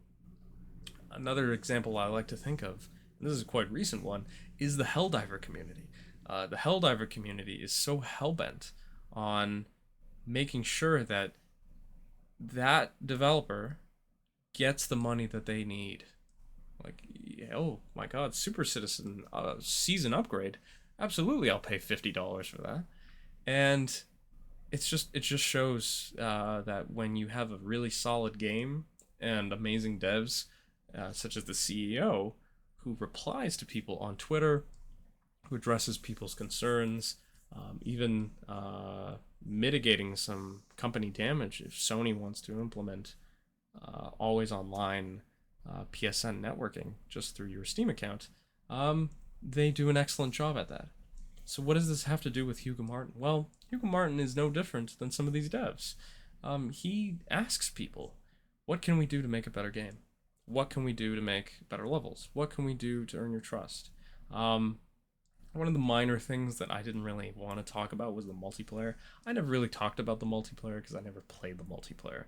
Another example I like to think of, and this is a quite recent one, is the Helldiver community. The Helldiver community is so hellbent on making sure that that developer gets the money that they need. Like, oh my god, Super Citizen season upgrade. Absolutely, I'll pay $50 for that. And it just shows that when you have a really solid game and amazing devs, such as the CEO, who replies to people on Twitter, who addresses people's concerns, even mitigating some company damage if Sony wants to implement always online PSN networking just through your Steam account. They do an excellent job at that. So what does this have to do with Hugo Martin? Well, Hugo Martin is no different than some of these devs. He asks people, what can we do to make a better game? What can we do to make better levels? What can we do to earn your trust? One of the minor things that I didn't really want to talk about was the multiplayer. I never really talked about the multiplayer because I never played the multiplayer.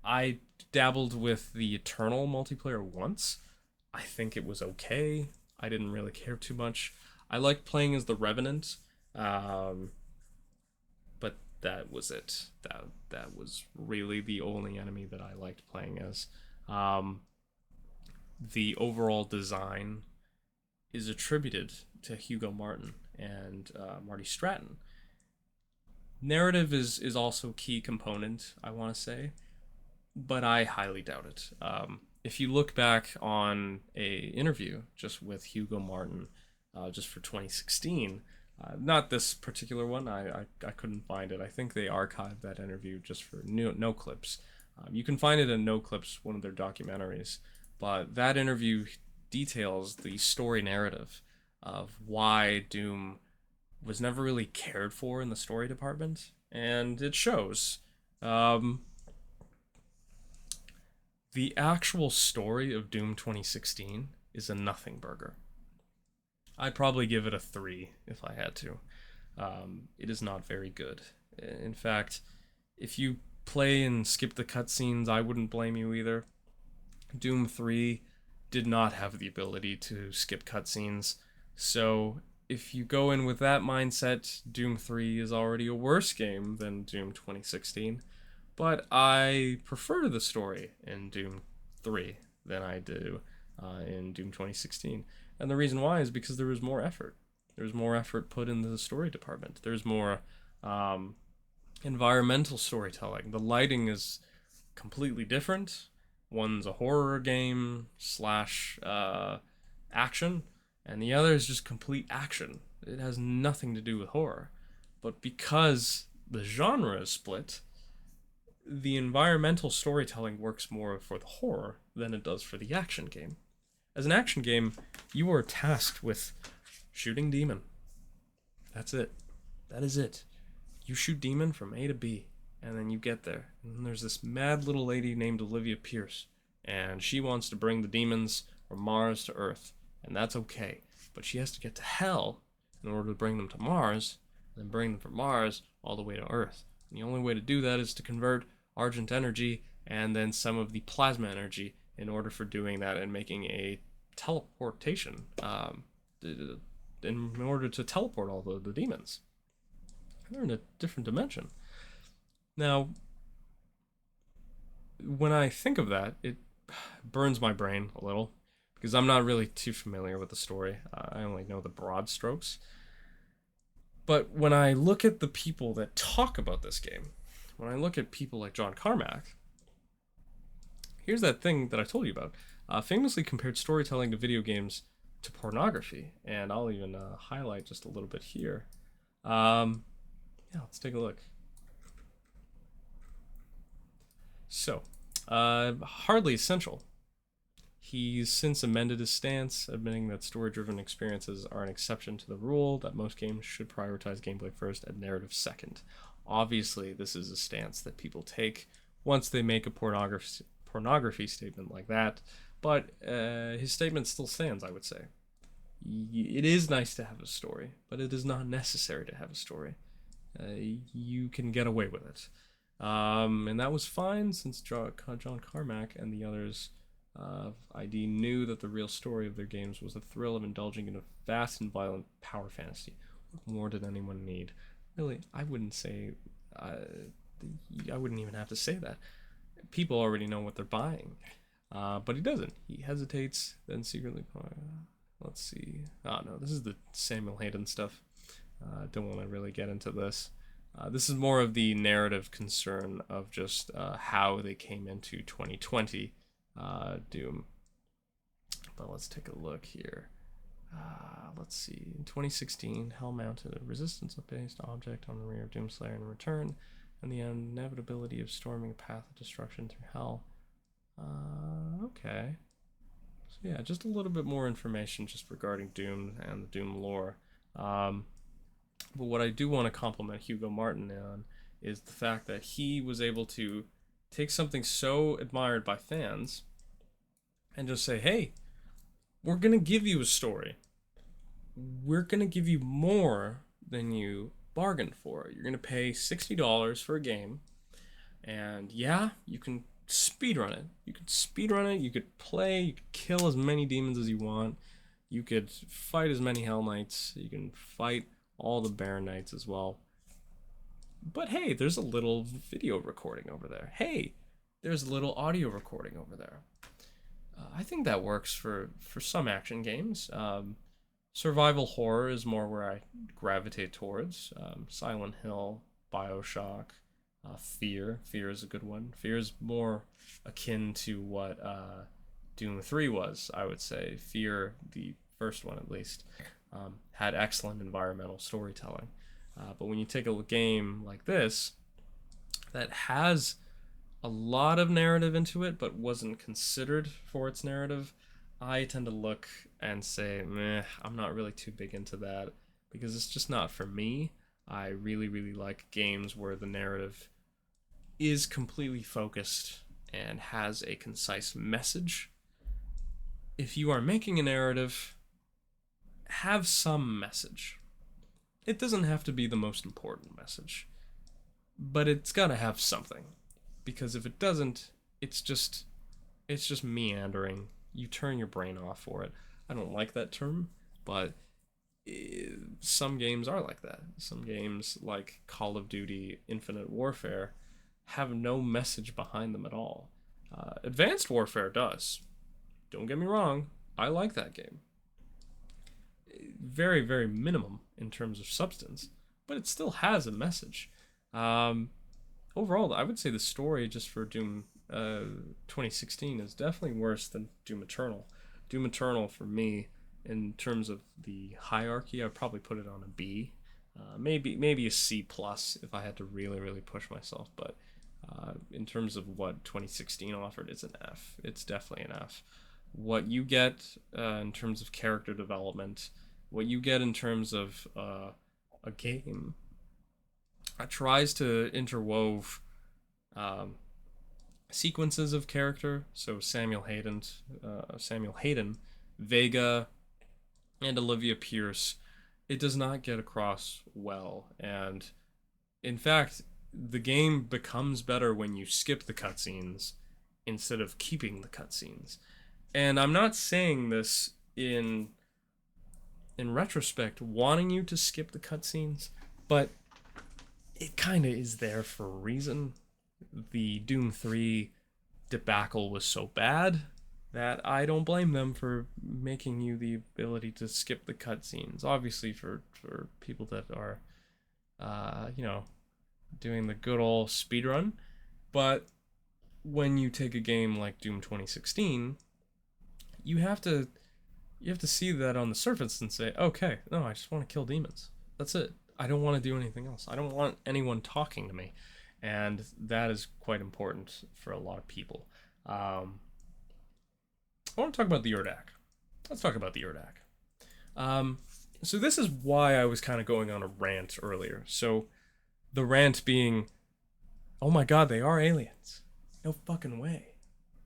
I dabbled with the Eternal multiplayer once. I think it was okay. I didn't really care too much. I liked playing as the Revenant, but that was it. That was really the only enemy that I liked playing as. The overall design is attributed to Hugo Martin and Marty Stratton. Narrative is also a key component, I want to say, but I highly doubt it. If you look back on a interview just with Hugo Martin, just for 2016, not this particular one, I couldn't find it. I think they archived that interview just for no clips. You can find it in No Clips, one of their documentaries, but that interview details the story narrative of why Doom was never really cared for in the story department, and it shows. The actual story of Doom 2016 is a nothing burger. I'd probably give it a 3 if I had to. It is not very good. In fact, if you play and skip the cutscenes, I wouldn't blame you either. Doom 3 did not have the ability to skip cutscenes, so if you go in with that mindset, Doom 3 is already a worse game than Doom 2016. But I prefer the story in Doom 3 than I do in Doom 2016. And the reason why is because there was more effort. There was more effort put into the story department. There's more environmental storytelling. The lighting is completely different. One's a horror game slash action, and the other is just complete action. It has nothing to do with horror. But because the genre is split, the environmental storytelling works more for the horror than it does for the action game. As an action game, you are tasked with shooting demon. That's it. That is it. You shoot demon from A to B, and then you get there. And then there's this mad little lady named Olivia Pierce, and she wants to bring the demons from Mars to Earth, and that's okay. But she has to get to Hell in order to bring them to Mars, and then bring them from Mars all the way to Earth. And the only way to do that is to convert Argent energy and then some of the plasma energy in order for doing that and making a teleportation in order to teleport all the demons. They're in a different dimension. Now, when I think of that, it burns my brain a little because I'm not really too familiar with the story. I only know the broad strokes. But when I look at the people that talk about this game, when I look at people like John Carmack, here's that thing that I told you about. Famously compared storytelling to video games to pornography, and I'll even highlight just a little bit here. Yeah, let's take a look. So, hardly essential. He's since amended his stance, admitting that story-driven experiences are an exception to the rule, that most games should prioritize gameplay first and narrative second. Obviously, this is a stance that people take once they make a pornography statement like that, but his statement still stands, I would say. It is nice to have a story, but it is not necessary to have a story. You can get away with it. And that was fine since John Carmack and the others of ID knew that the real story of their games was the thrill of indulging in a vast and violent power fantasy. What more did anyone need? Really, I wouldn't say... I wouldn't even have to say that. People already know what they're buying. But he doesn't. He hesitates, then secretly... let's see. Oh, no, this is the Samuel Hayden stuff. Don't want to really get into this. This is more of the narrative concern of just how they came into 2020 Doom. But let's take a look here. Let's see. In 2016, Hell mounted a resistance-based object on the rear of Doomslayer in return, and the inevitability of storming a path of destruction through Hell. Okay. So yeah, just a little bit more information just regarding Doom and the Doom lore. But what I do want to compliment Hugo Martin on is the fact that he was able to take something so admired by fans and just say, hey, we're going to give you a story. We're going to give you more than you bargained for. You're going to pay $60 for a game. And yeah, you can speedrun it. You could speedrun it. You could play. You could kill as many demons as you want. You could fight as many Hell Knights. You can fight all the Baron Knights as well. But hey, there's a little video recording over there. Hey, there's a little audio recording over there. I think that works for some action games. Survival horror is more where I gravitate towards. Silent Hill, Bioshock, Fear. Fear is a good one. Fear is more akin to what Doom 3 was, I would say. Fear, the first one at least, had excellent environmental storytelling. But when you take a game like this that has a lot of narrative into it but wasn't considered for its narrative, I tend to look and say, meh, I'm not really too big into that because it's just not for me. I really, really like games where the narrative is completely focused and has a concise message. If you are making a narrative, have some message. It doesn't have to be the most important message, but it's got to have something. Because if it doesn't, it's just meandering. You turn your brain off for it. I don't like that term, but some games are like that. Some games like Call of Duty Infinite Warfare have no message behind them at all. Advanced Warfare does. Don't get me wrong, I like that game. Very, very minimum in terms of substance, but it still has a message. Overall, I would say the story just for Doom 2016 is definitely worse than Doom Eternal. Doom Eternal, for me, in terms of the hierarchy, I'd probably put it on a B. Maybe a C plus if I had to really, really push myself. But in terms of what 2016 offered, it's an F. It's definitely an F. What you get in terms of character development, what you get in terms of a game tries to interwove sequences of character. So Samuel Hayden, Vega, and Olivia Pierce. It does not get across well, and in fact, the game becomes better when you skip the cutscenes instead of keeping the cutscenes. And I'm not saying this in retrospect, wanting you to skip the cutscenes, but it kind of is there for a reason. The Doom 3 debacle was so bad that I don't blame them for making you the ability to skip the cutscenes. Obviously, for people that are, doing the good old speedrun. But when you take a game like Doom 2016, you have to see that on the surface and say, okay, no, I just want to kill demons. That's it. I don't want to do anything else. I don't want anyone talking to me. And that is quite important for a lot of people. I want to talk about the Urdak. Let's talk about the Urdak. So this is why I was kind of going on a rant earlier. So the rant being, oh my god, they are aliens. No fucking way.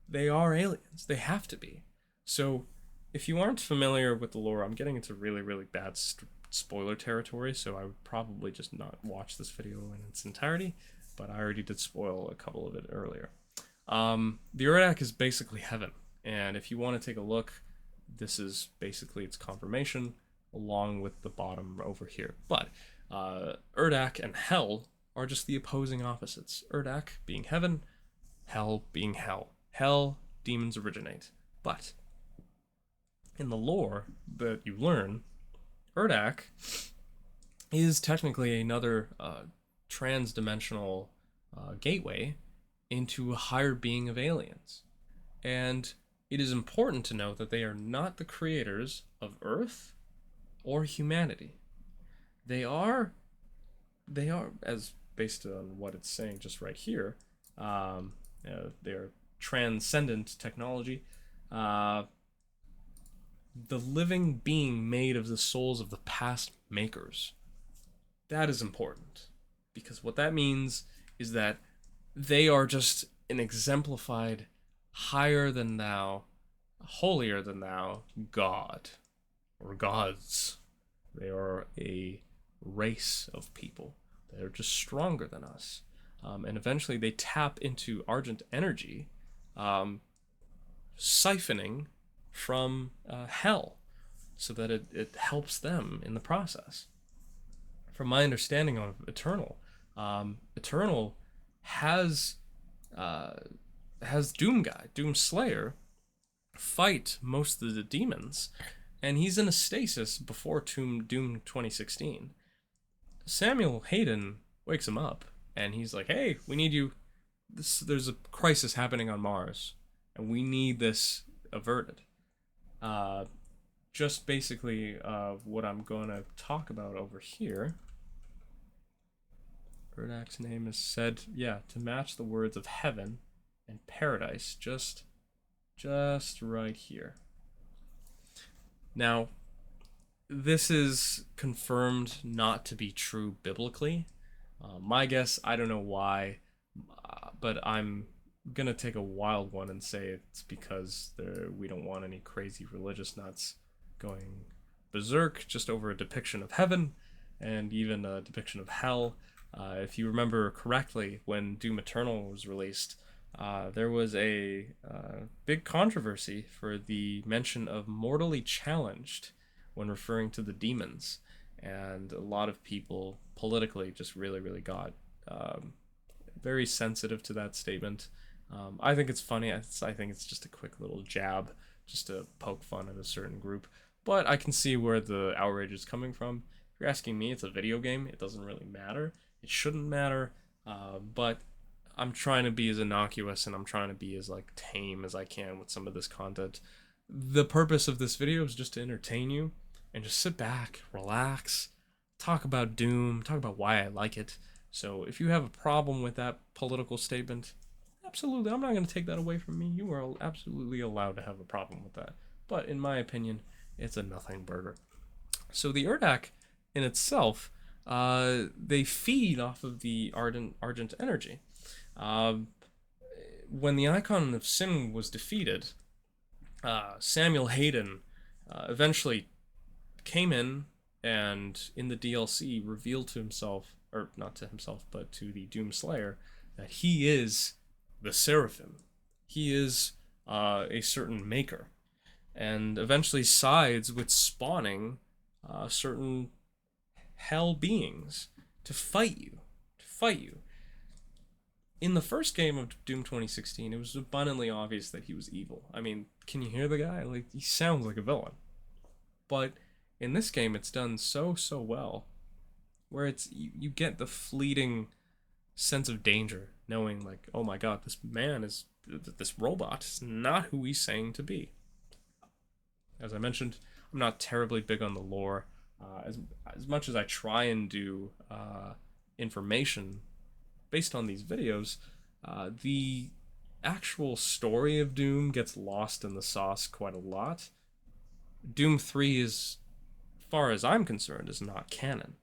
They are aliens. They have to be. So if you aren't familiar with the lore, I'm getting into really, really bad spoiler territory, so I would probably just not watch this video in its entirety, but I already did spoil a couple of it earlier. The Urdak is basically heaven, and if you want to take a look, this is basically its confirmation, along with the bottom over here. But Urdak and Hell are just the opposing opposites. Urdak being heaven, Hell being hell. Hell, demons originate. But in the lore that you learn, Urdak is technically another trans-dimensional gateway into a higher being of aliens. And it is important to note that they are not the creators of Earth or humanity. They are, as based on what it's saying just right here, they are transcendent technology, uh, the living being made of the souls of the past makers. That is important, because what that means is that they are just an exemplified higher than thou, holier than thou God, or gods. They are a race of people that are just stronger than us. And eventually they tap into Argent energy, siphoning from hell, so that it helps them in the process. From my understanding of Eternal, Eternal has Doom Guy, Doom Slayer, fight most of the demons, and he's in a stasis before Doom 2016. Samuel Hayden wakes him up, and he's like, "Hey, we need you. There's a crisis happening on Mars, and we need this averted." Just basically what I'm going to talk about over here. Erdak's name is said, to match the words of heaven and paradise, just right here. Now, this is confirmed not to be true biblically. My guess, I don't know why, but I'm gonna take a wild one and say it's because we don't want any crazy religious nuts going berserk just over a depiction of heaven and even a depiction of hell. If you remember correctly, when Doom Eternal was released, there was a big controversy for the mention of mortally challenged when referring to the demons, and a lot of people politically just really got very sensitive to that statement. I think it's funny. I think it's just a quick little jab just to poke fun at a certain group, but I can see where the outrage is coming from. If you're asking me, it's a video game. It doesn't really matter. It shouldn't matter, but I'm trying to be as innocuous and I'm trying to be as like tame as I can with some of this content. The purpose of this video is just to entertain you and just sit back, relax, talk about Doom, talk about why I like it. So if you have a problem with that political statement, absolutely, I'm not going to take that away from me. You are absolutely allowed to have a problem with that. But in my opinion, it's a nothing burger. So the Urdak in itself, they feed off of the Argent energy. When the Icon of Sin was defeated, Samuel Hayden eventually came in and in the DLC revealed to himself, or not to himself, but to the Doom Slayer, that he is the Seraphim. He is a certain maker, and eventually sides with spawning certain hell beings to fight you. In the first game of Doom 2016, it was abundantly obvious that he was evil. I mean, can you hear the guy? Like, he sounds like a villain. But in this game, it's done so well, where you get the fleeting sense of danger, knowing like, oh my god, this robot is not who he's saying to be. As I mentioned, I'm not terribly big on the lore. As much as I try and do information based on these videos, the actual story of Doom gets lost in the sauce quite a lot. Doom 3 is, far as I'm concerned, is not canon.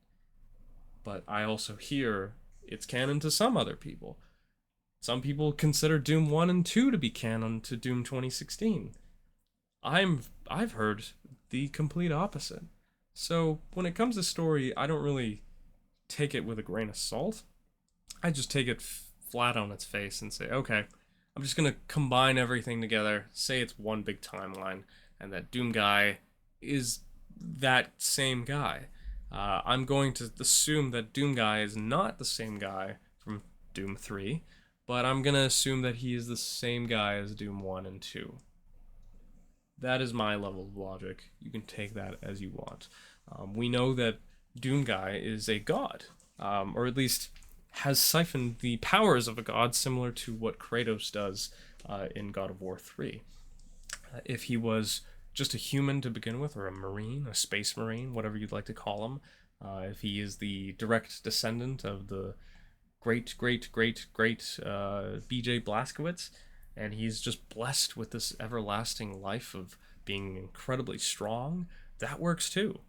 But I also hear it's canon to some other people. Some people consider Doom 1 and 2 to be canon to Doom 2016. I've heard the complete opposite. So when it comes to story, I don't really take it with a grain of salt. I just take it flat on its face and say, okay, I'm just going to combine everything together, say it's one big timeline, and that Doom Guy is that same guy. I'm going to assume that Doom Guy is not the same guy from Doom 3, but I'm going to assume that he is the same guy as Doom 1 and 2. That is my level of logic. You can take that as you want. We know that Doom Guy is a god, or at least has siphoned the powers of a god, similar to what Kratos does in God of War 3. If he was just a human to begin with, or a marine, a space marine, whatever you'd like to call him, if he is the direct descendant of the great BJ Blazkowicz, and he's just blessed with this everlasting life of being incredibly strong, that works too.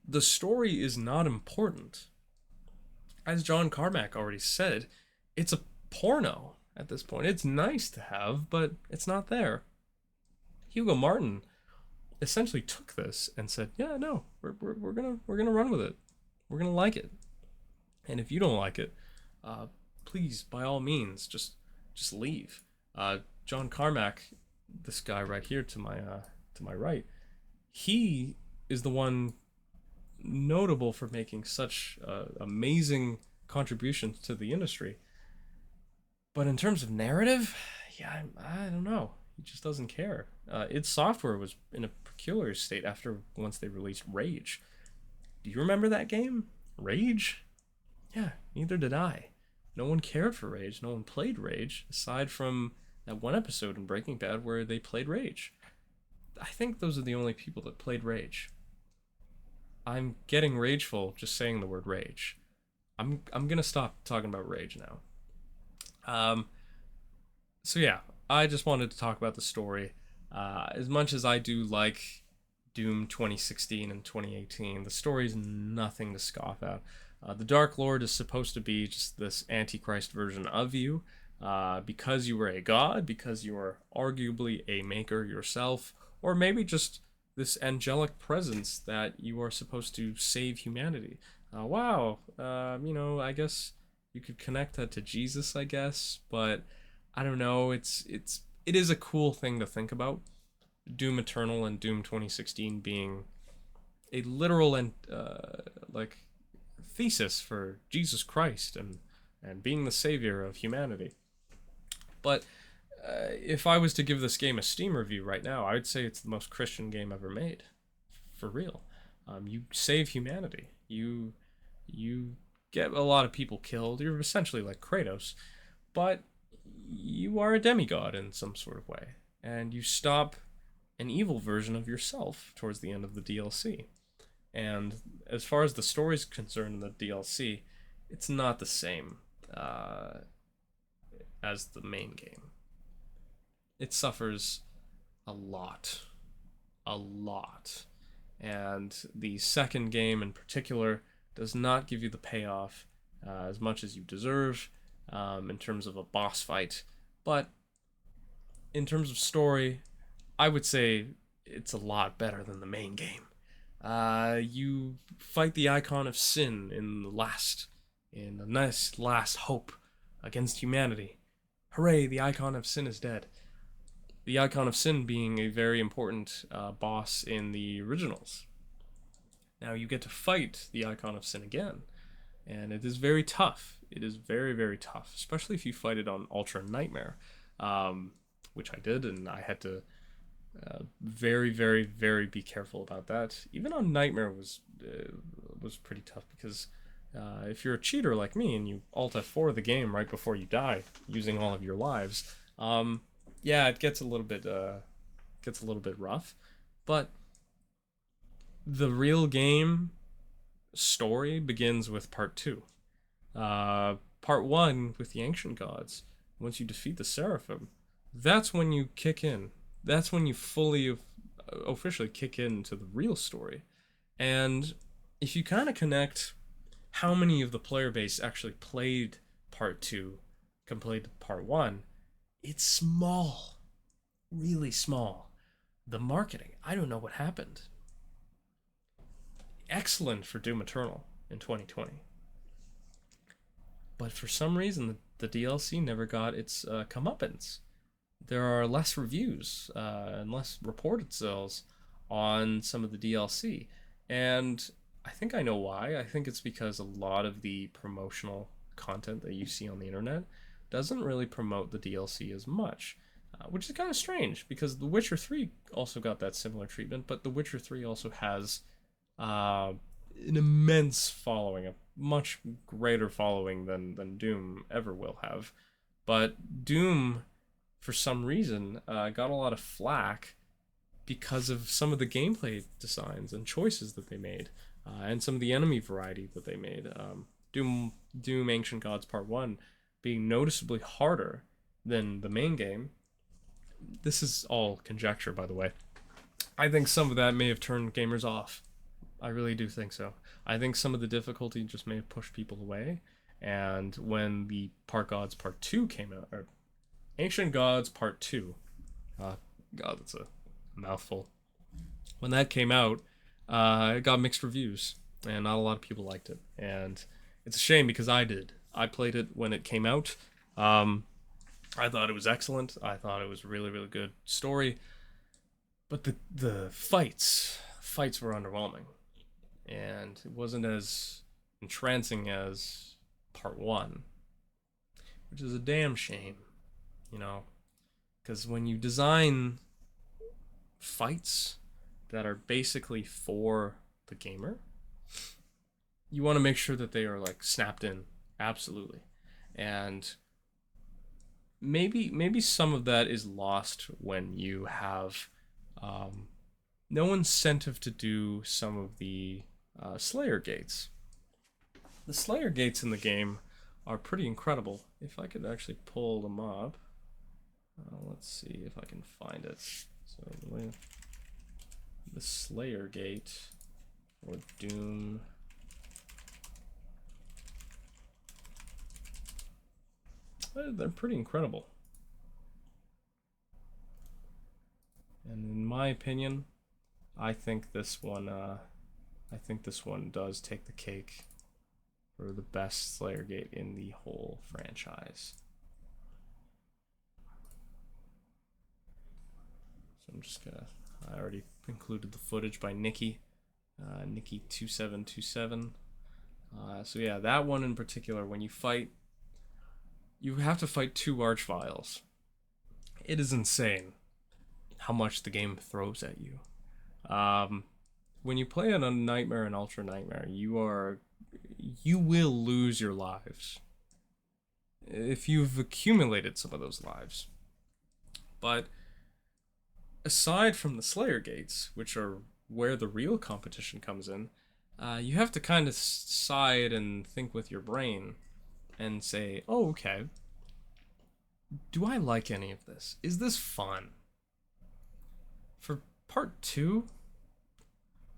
The story is not important. As John Carmack already said, it's a porno at this point. It's nice to have, but it's not there. Hugo Martin essentially took this and said, "Yeah, no, we're gonna run with it. We're gonna like it. And if you don't like it, please, by all means, just leave." John Carmack, this guy right here to my right, he is the one notable for making such amazing contributions to the industry. But in terms of narrative, yeah, I don't know. He just doesn't care. Its Software was in a peculiar state after once they released Rage. Do you remember that game? Rage? Yeah, neither did I. No one cared for Rage. No one played Rage, aside from that one episode in Breaking Bad where they played Rage. I think those are the only people that played Rage. I'm getting rageful just saying the word Rage. I'm gonna stop talking about Rage now. Um, so yeah, I just wanted to talk about the story. As much as I do like Doom 2016 and 2018, the story is nothing to scoff at. The Dark Lord is supposed to be just this Antichrist version of you, because you were a god, because you are arguably a maker yourself, or maybe just this angelic presence that you are supposed to save humanity. Wow, I guess you could connect that to Jesus, I guess, but I don't know. It is a cool thing to think about. Doom Eternal and Doom 2016 being a literal and like thesis for Jesus Christ and being the savior of humanity. But if I was to give this game a Steam review right now, I would say it's the most Christian game ever made, for real. You save humanity. You get a lot of people killed. You're essentially like Kratos, but you are a demigod in some sort of way, and you stop an evil version of yourself towards the end of the DLC. And as far as the story's concerned in the DLC, it's not the same as the main game. It suffers a lot. A lot. And the second game in particular does not give you the payoff as much as you deserve in terms of a boss fight. But in terms of story, I would say it's a lot better than the main game. You fight the icon of sin in the nice last hope against humanity. Hooray, the icon of sin is dead. The icon of sin being a very important boss in the originals. Now you get to fight the icon of sin again, and it is very tough. It is very, very tough, especially if you fight it on Ultra Nightmare, which I did, and I had to very, very, very be careful about that. Even on Nightmare was pretty tough because if you're a cheater like me and you Alt F4 the game right before you die using all of your lives, yeah, it gets a little bit rough. But the real game story begins with part 2. Part 1 with the ancient gods. Once you defeat the seraphim, that's when you kick in. That's when you fully officially kick into the real story. And if you kind of connect how many of the player base actually played part 2 compared to part 1, it's small. Really small. The marketing, I don't know what happened. Excellent for Doom Eternal in 2020. But for some reason, the DLC never got its comeuppance. There are less reviews and less reported sales on some of the DLC. And I think I know why. I think it's because a lot of the promotional content that you see on the internet doesn't really promote the DLC as much, which is kind of strange because The Witcher 3 also got that similar treatment, but The Witcher 3 also has an immense following, a much greater following than Doom ever will have. But Doom for some reason, got a lot of flack because of some of the gameplay designs and choices that they made, and some of the enemy variety that they made. Doom Ancient Gods Part 1 being noticeably harder than the main game. This is all conjecture, by the way. I think some of that may have turned gamers off. I really do think so. I think some of the difficulty just may have pushed people away. And when the Part Gods Part 2 came out, or Ancient Gods Part 2, God, that's a mouthful. When that came out, it got mixed reviews, and not a lot of people liked it. And it's a shame because I did. I played it when it came out. I thought it was excellent. I thought it was a really, really good story. But the fights were underwhelming, and it wasn't as entrancing as Part 1, which is a damn shame, because when you design fights that are basically for the gamer, you want to make sure that they are like snapped in, absolutely. And maybe some of that is lost when you have no incentive to do some of the Slayer gates. The Slayer gates in the game are pretty incredible. If I could actually pull them up, let's see if I can find it. So the Slayer gate or Doom. They're pretty incredible. And in my opinion, I think this one does take the cake for the best Slayer gate in the whole franchise. So I'm just gonna. I already included the footage by Nikki, Nikki2727. So yeah, that one in particular, when you fight, you have to fight 2 Archviles. It is insane how much the game throws at you. When you play on a Nightmare and Ultra Nightmare, you will lose your lives if you've accumulated some of those lives. But aside from the Slayer gates, which are where the real competition comes in, you have to kind of side and think with your brain and say, oh, okay, do I like any of this? Is this fun? For Part 2,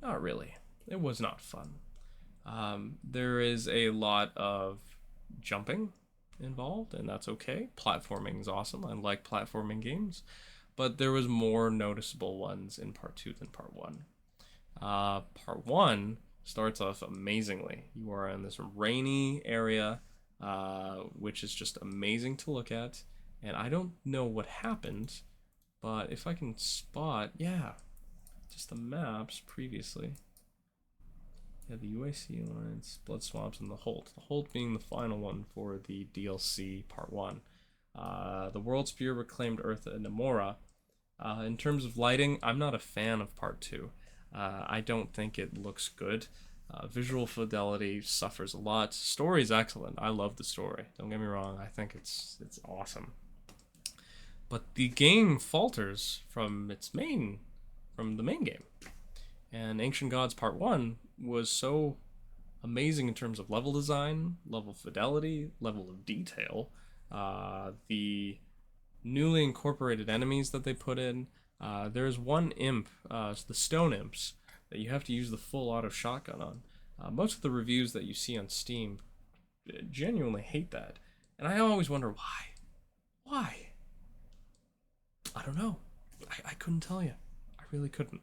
not really. It was not fun. There is a lot of jumping involved, and that's okay. Platforming is awesome. I like platforming games. But there was more noticeable ones in Part 2 than Part 1. Part 1 starts off amazingly. You are in this rainy area, which is just amazing to look at. And I don't know what happened, but if I can spot, yeah, just the maps previously. Yeah, the UAC Alliance, Blood Swamps, and the Holt. The Holt being the final one for the DLC Part 1. The World Spear, Reclaimed Earth, and Namora. In terms of lighting, I'm not a fan of Part 2. I don't think it looks good. Visual fidelity suffers a lot. Story is excellent. I love the story. Don't get me wrong. I think it's awesome. But the game falters from the main game. And Ancient Gods Part 1 was so amazing in terms of level design, level fidelity, level of detail. The newly incorporated enemies that they put in. There's one imp, the Stone Imps, that you have to use the full auto shotgun on. Most of the reviews that you see on Steam genuinely hate that. And I always wonder why. Why? I don't know. I couldn't tell you. I really couldn't.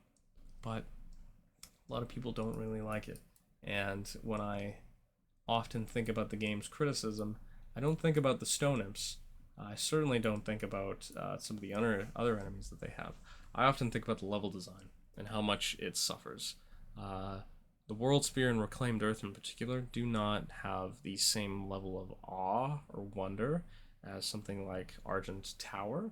But a lot of people don't really like it. And when I often think about the game's criticism, I don't think about the Stone Imps. I certainly don't think about some of the other enemies that they have. I often think about the level design and how much it suffers. The World Spear and Reclaimed Earth in particular do not have the same level of awe or wonder as something like Argent Tower,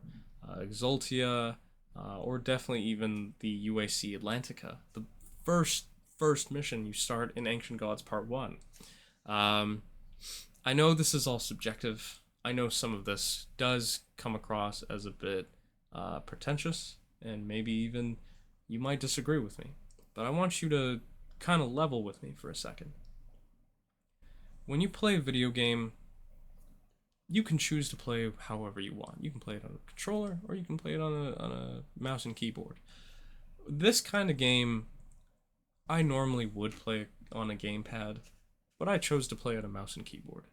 Exultia, or definitely even the UAC Atlantica. The first mission you start in Ancient Gods Part 1. I know this is all subjective. I know some of this does come across as a bit pretentious, and maybe even you might disagree with me. But I want you to kind of level with me for a second. When you play a video game, you can choose to play however you want. You can play it on a controller, or you can play it on a mouse and keyboard. This kind of game, I normally would play on a gamepad, but I chose to play on a mouse and keyboard.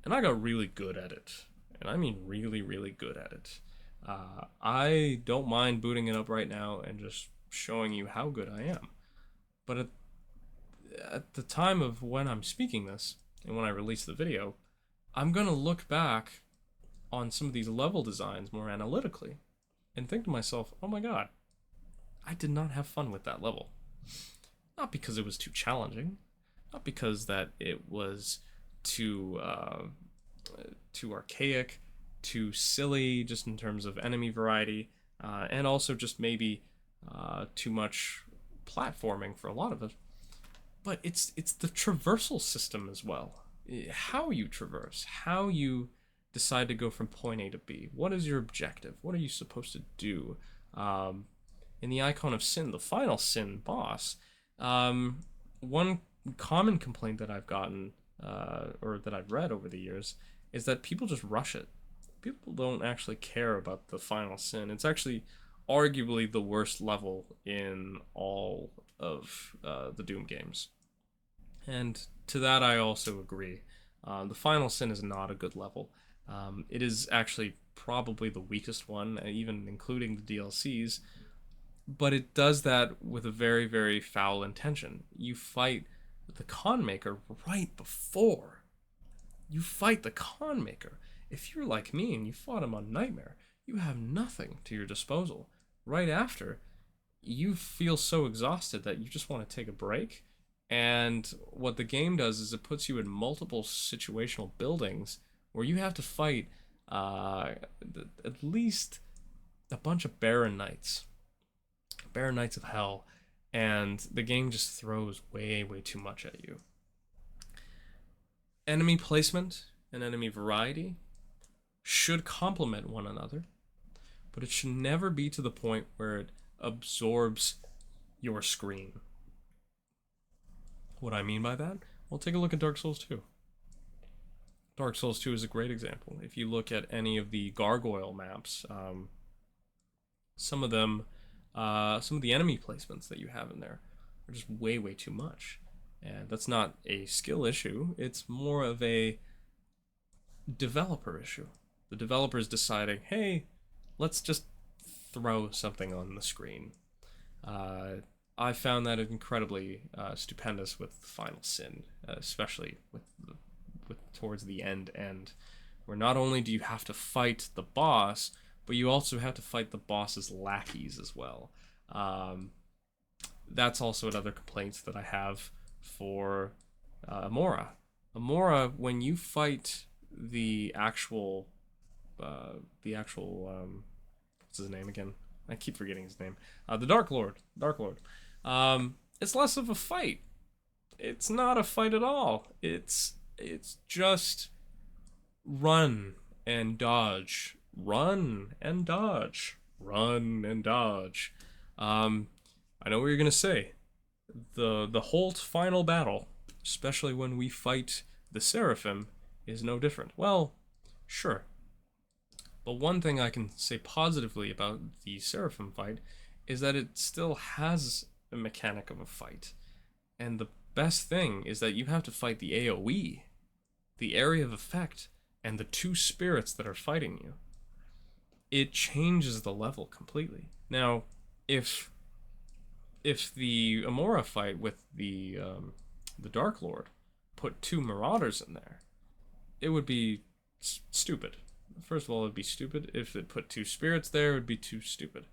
And I got really good at it. And I mean really, really good at it. I don't mind booting it up right now and just showing you how good I am. But at the time of when I'm speaking this, and when I release the video, I'm going to look back on some of these level designs more analytically and think to myself, oh my god, I did not have fun with that level. Not because it was too challenging, not because that it was too archaic, too silly, just in terms of enemy variety, and also just maybe too much platforming for a lot of it. But it's the traversal system as well. How you traverse, how you decide to go from point A to B. What is your objective? What are you supposed to do? In the Icon of Sin, the final Sin boss, one common complaint that I've gotten, or that I've read over the years, is that people just rush it. People don't actually care about the final Sin. It's actually arguably the worst level in all of the Doom games. And to that I also agree. The final Sin is not a good level. It is actually probably the weakest one, even including the DLCs, but it does that with a very, very foul intention. You fight the con maker right before. You fight the con maker. If you're like me and you fought him on Nightmare, you have nothing to your disposal. Right after, you feel so exhausted that you just want to take a break. And what the game does is it puts you in multiple situational buildings where you have to fight at least a bunch of Baron Knights of Hell, and the game just throws way, way too much at you. Enemy placement and enemy variety should complement one another, but it should never be to the point where it absorbs your screen. What I mean by that? Well, take a look at Dark Souls 2. Dark Souls 2 is a great example. If you look at any of the gargoyle maps, some of them, some of the enemy placements that you have in there are just way, way too much. And that's not a skill issue. It's more of a developer issue. The developer's deciding, hey, let's just throw something on the screen. I found that incredibly stupendous with Final Sin, especially with towards the end, where not only do you have to fight the boss, but you also have to fight the boss's lackeys as well. That's also another complaint that I have for Amora. Amora, when you fight the actual what's his name again? I keep forgetting his name. The Dark Lord. It's less of a fight. It's not a fight at all. It's just run and dodge. Run and dodge. Run and dodge. I know what you're gonna say. The whole final battle, especially when we fight the Seraphim, is no different. Well, sure. But one thing I can say positively about the Seraphim fight is that it still has a mechanic of a fight. And the best thing is that you have to fight the AoE, the area of effect, and the two spirits that are fighting you. It changes the level completely. Now, if the Amora fight with the Dark Lord put two Marauders in there, it would be stupid. First of all, it would be stupid. If it put two spirits there, it would be too stupid.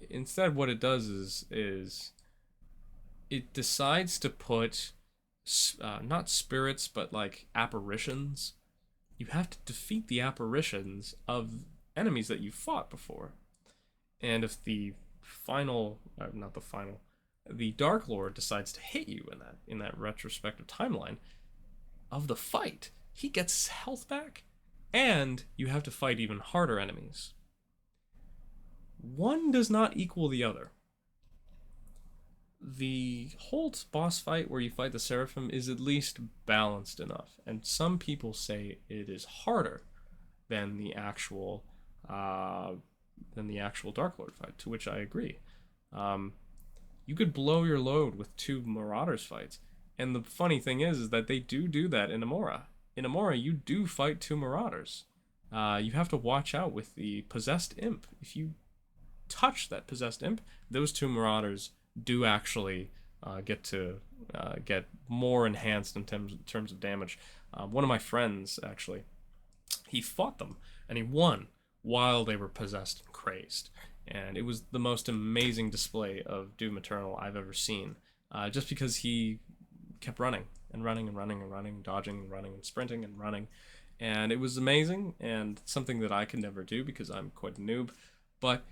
Instead, what it does is it decides to put not spirits, but like apparitions. You have to defeat the apparitions of enemies that you fought before. And if the the Dark Lord decides to hit you in that retrospective timeline of the fight, he gets his health back, and you have to fight even harder enemies. One does not equal the other. The Holt boss fight where you fight the Seraphim is at least balanced enough, and some people say it is harder than the actual Dark Lord fight, to which I agree. You could blow your load with 2 Marauders fights, and the funny thing is that they do that in Amora. In Amora, you do fight 2 Marauders. You have to watch out with the Possessed Imp. If you touch that Possessed Imp, those 2 Marauders do actually get more enhanced in terms of damage. One of my friends, actually, he fought them, and he won while they were possessed and crazed. And it was the most amazing display of Doom Eternal I've ever seen. Just because he kept running and running and running and running, dodging and running and sprinting and running. And it was amazing, and something that I could never do because I'm quite a noob. But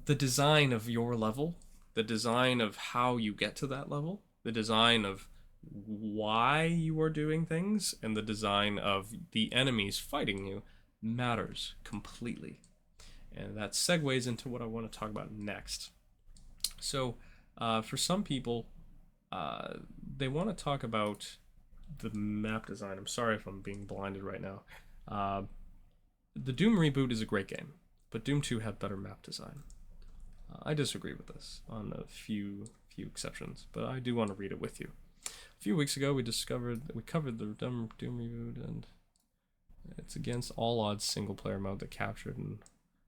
the design of your level, the design of how you get to that level, the design of why you are doing things, and the design of the enemies fighting you matters completely. And that segues into what I want to talk about next. So, for some people, they want to talk about the map design. I'm sorry if I'm being blinded right now. The Doom reboot is a great game, but Doom 2 had better map design. I disagree with this on a few exceptions, but I do want to read it with you. A few weeks ago, we covered the Doom reboot, and it's against all odds single-player mode that captured and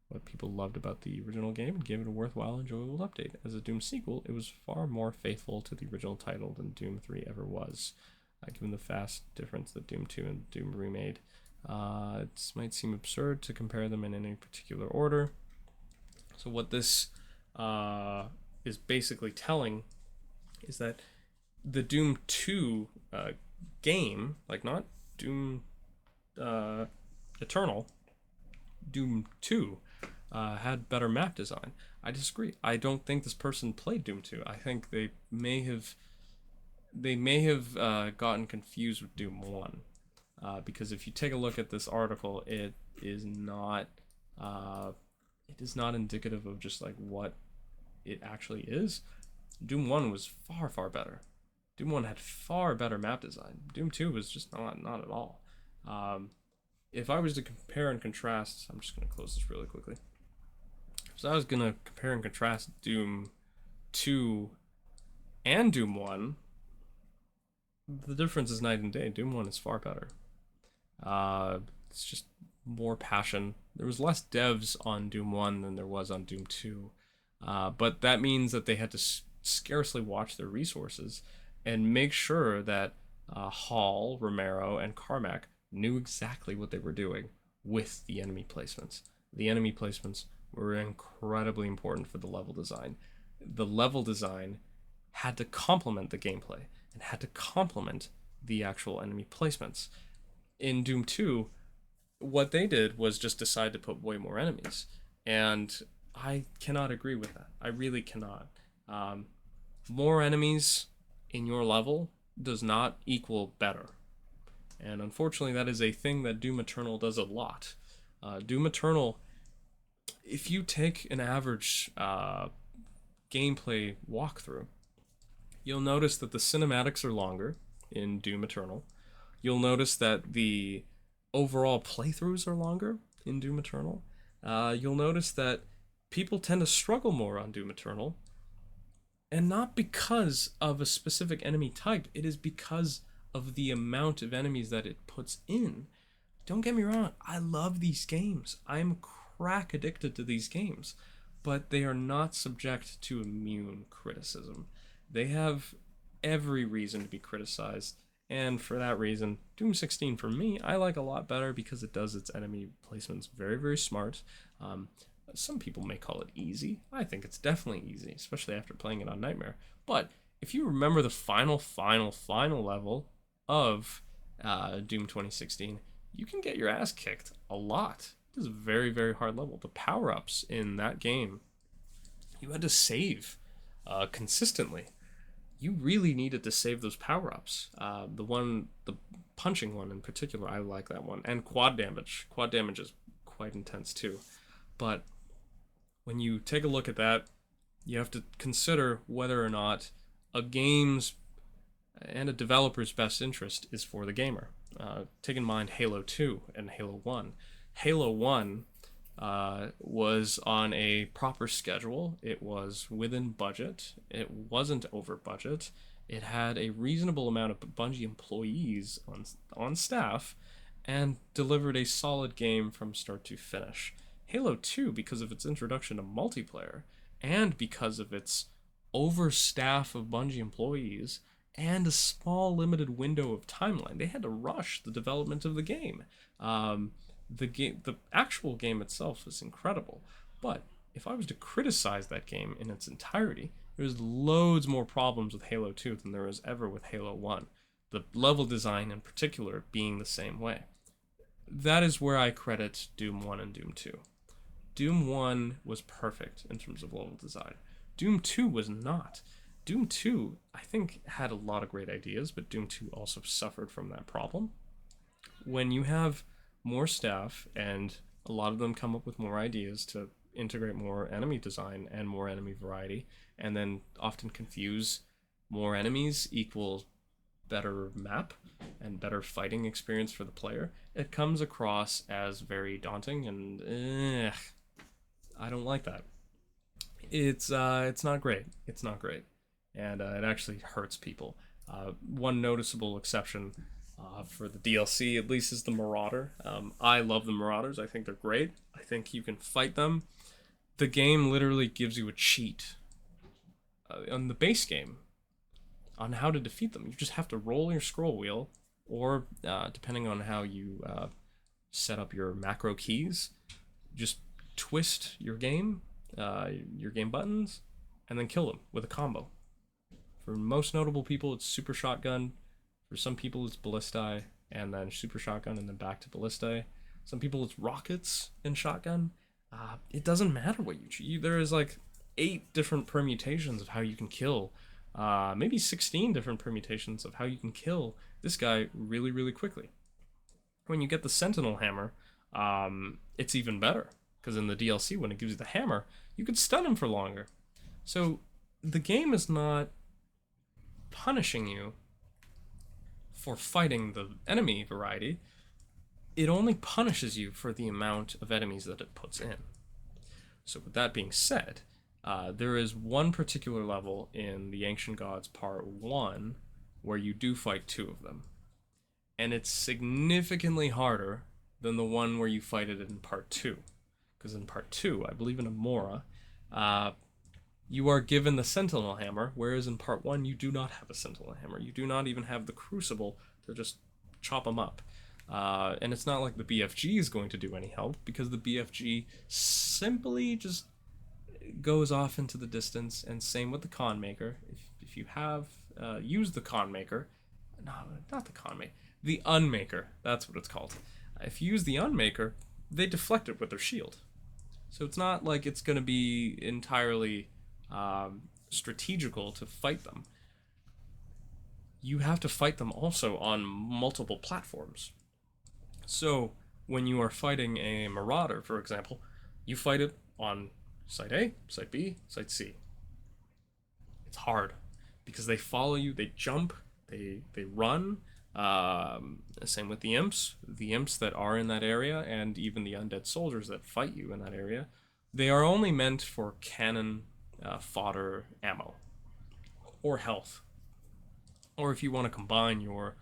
what people loved about the original game and gave it a worthwhile, enjoyable update. As a Doom sequel, it was far more faithful to the original title than Doom 3 ever was. Given the vast difference that Doom 2 and Doom remade, it might seem absurd to compare them in any particular order. So what this is basically telling is that the Doom 2 game, like not Doom Eternal, Doom 2 had better map design. I disagree. I don't think this person played Doom 2. I think they may have gotten confused with Doom 1, because if you take a look at this article, it is not indicative of just like what it actually is. Doom 1 was far better. Doom 1 had far better map design. Doom 2 was just not at all. If I was to compare and contrast, I'm just going to close this really quickly. So I was going to compare and contrast Doom 2 and Doom 1. The difference is night and day. Doom 1 is far better. It's just more passion. There was less devs on Doom 1 than there was on Doom 2. But that means that they had to scarcely watch their resources and make sure that Hall, Romero, and Carmack knew exactly what they were doing with the enemy placements. The enemy placements were incredibly important for the level design. The level design had to complement the gameplay and had to complement the actual enemy placements. In Doom 2, what they did was just decide to put way more enemies. And I cannot agree with that. I really cannot. More enemies in your level does not equal better. And unfortunately, that is a thing that Doom Eternal does a lot. Doom Eternal, if you take an average gameplay walkthrough, you'll notice that the cinematics are longer in Doom Eternal. You'll notice that the overall playthroughs are longer in Doom Eternal. You'll notice that people tend to struggle more on Doom Eternal, and not because of a specific enemy type. It is because of the amount of enemies that it puts in. Don't get me wrong, I love these games. I'm crack addicted to these games, but they are not subject to immune criticism. They have every reason to be criticized, and for that reason, Doom 16 for me, I like a lot better because it does its enemy placements very smart. Some people may call it easy. I think it's definitely easy, especially after playing it on Nightmare. But if you remember the final level of Doom 2016, you can get your ass kicked a lot. It is a very hard level. The power-ups in that game, you had to save consistently. you really needed to save those power-ups. The punching one in particular, I like that one. And quad damage. Quad damage is quite intense too. But when you take a look at that, you have to consider whether or not a game's and a developer's best interest is for the gamer. Take in mind Halo 2 and Halo 1. Halo 1 was on a proper schedule. It was within budget. It wasn't over budget. It had a reasonable amount of Bungie employees on staff and delivered a solid game from start to finish. Halo 2, because of its introduction to multiplayer and because of its overstaff of Bungie employees and a small limited window of timeline, they had to rush the development of the game. The actual game itself is incredible, but if I was to criticize that game in its entirety, there's loads more problems with Halo 2 than there is ever with Halo 1. The level design in particular being the same way. That is where I credit Doom 1 and Doom 2. Doom 1 was perfect in terms of level design. Doom 2 was not. Doom 2, I think, had a lot of great ideas, but Doom 2 also suffered from that problem. When you have more staff and a lot of them come up with more ideas to integrate more enemy design and more enemy variety, and then often confuse more enemies equals better map and better fighting experience for the player, it comes across as very daunting, and I don't like that. It's not great. It's not great, and it actually hurts people. One noticeable exception for the DLC, at least, is the Marauder. I love the Marauders. I think they're great. I think you can fight them. The game literally gives you a cheat on the base game on how to defeat them. You just have to roll your scroll wheel, or depending on how you set up your macro keys, just twist your game buttons, and then kill them with a combo. For most notable people, it's Super Shotgun. For some people, it's Ballistae, and then Super Shotgun, and then back to Ballistae. Some people, it's Rockets and Shotgun. It doesn't matter what you choose. There is like 8 different permutations of how you can kill. Maybe 16 different permutations of how you can kill this guy really, really quickly. When you get the Sentinel Hammer, it's even better. Because in the DLC, when it gives you the hammer, you can stun him for longer. So the game is not punishing you for fighting the enemy variety. It only punishes you for the amount of enemies that it puts in. So with that being said, there is one particular level in the Ancient Gods Part 1 where you do fight 2 of them. And it's significantly harder than the one where you fight it in Part 2. Because in Part 2, I believe in Amora, you are given the Sentinel Hammer, whereas in Part 1 you do not have a Sentinel Hammer. You do not even have the Crucible to just chop them up. And it's not like the BFG is going to do any help, because the BFG simply just goes off into the distance, and same with the Con Maker. If you have used the Con Maker, no, not the Con Maker, the Unmaker, that's what it's called. If you use the Unmaker, they deflect it with their shield. So it's not like it's going to be entirely strategical to fight them. You have to fight them also on multiple platforms. So when you are fighting a Marauder, for example, you fight it on Site A, Site B, Site C. It's hard because they follow you, they jump, they run. Same with the imps. The imps that are in that area, and even the undead soldiers that fight you in that area, they are only meant for cannon fodder ammo or health. Or if you want to combine your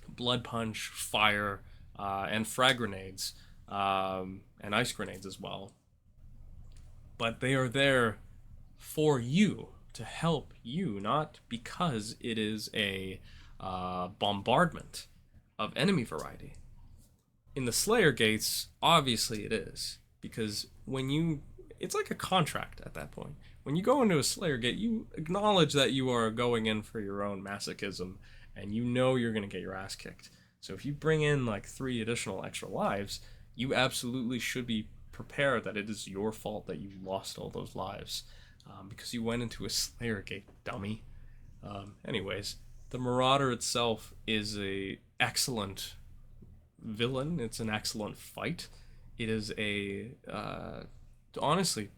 blood punch, fire, and frag grenades, and ice grenades as well. But they are there for you, to help you, not because it is a bombardment of enemy variety. In the Slayer Gates, obviously it is, because it's like a contract at that point. When you go into a Slayer Gate, you acknowledge that you are going in for your own masochism, and you know you're going to get your ass kicked. So if you bring in like 3 additional extra lives, you absolutely should be prepared that it is your fault that you lost all those lives, because you went into a Slayer Gate, dummy. Anyways, the Marauder itself is a excellent villain. It's an excellent fight. It is a honestly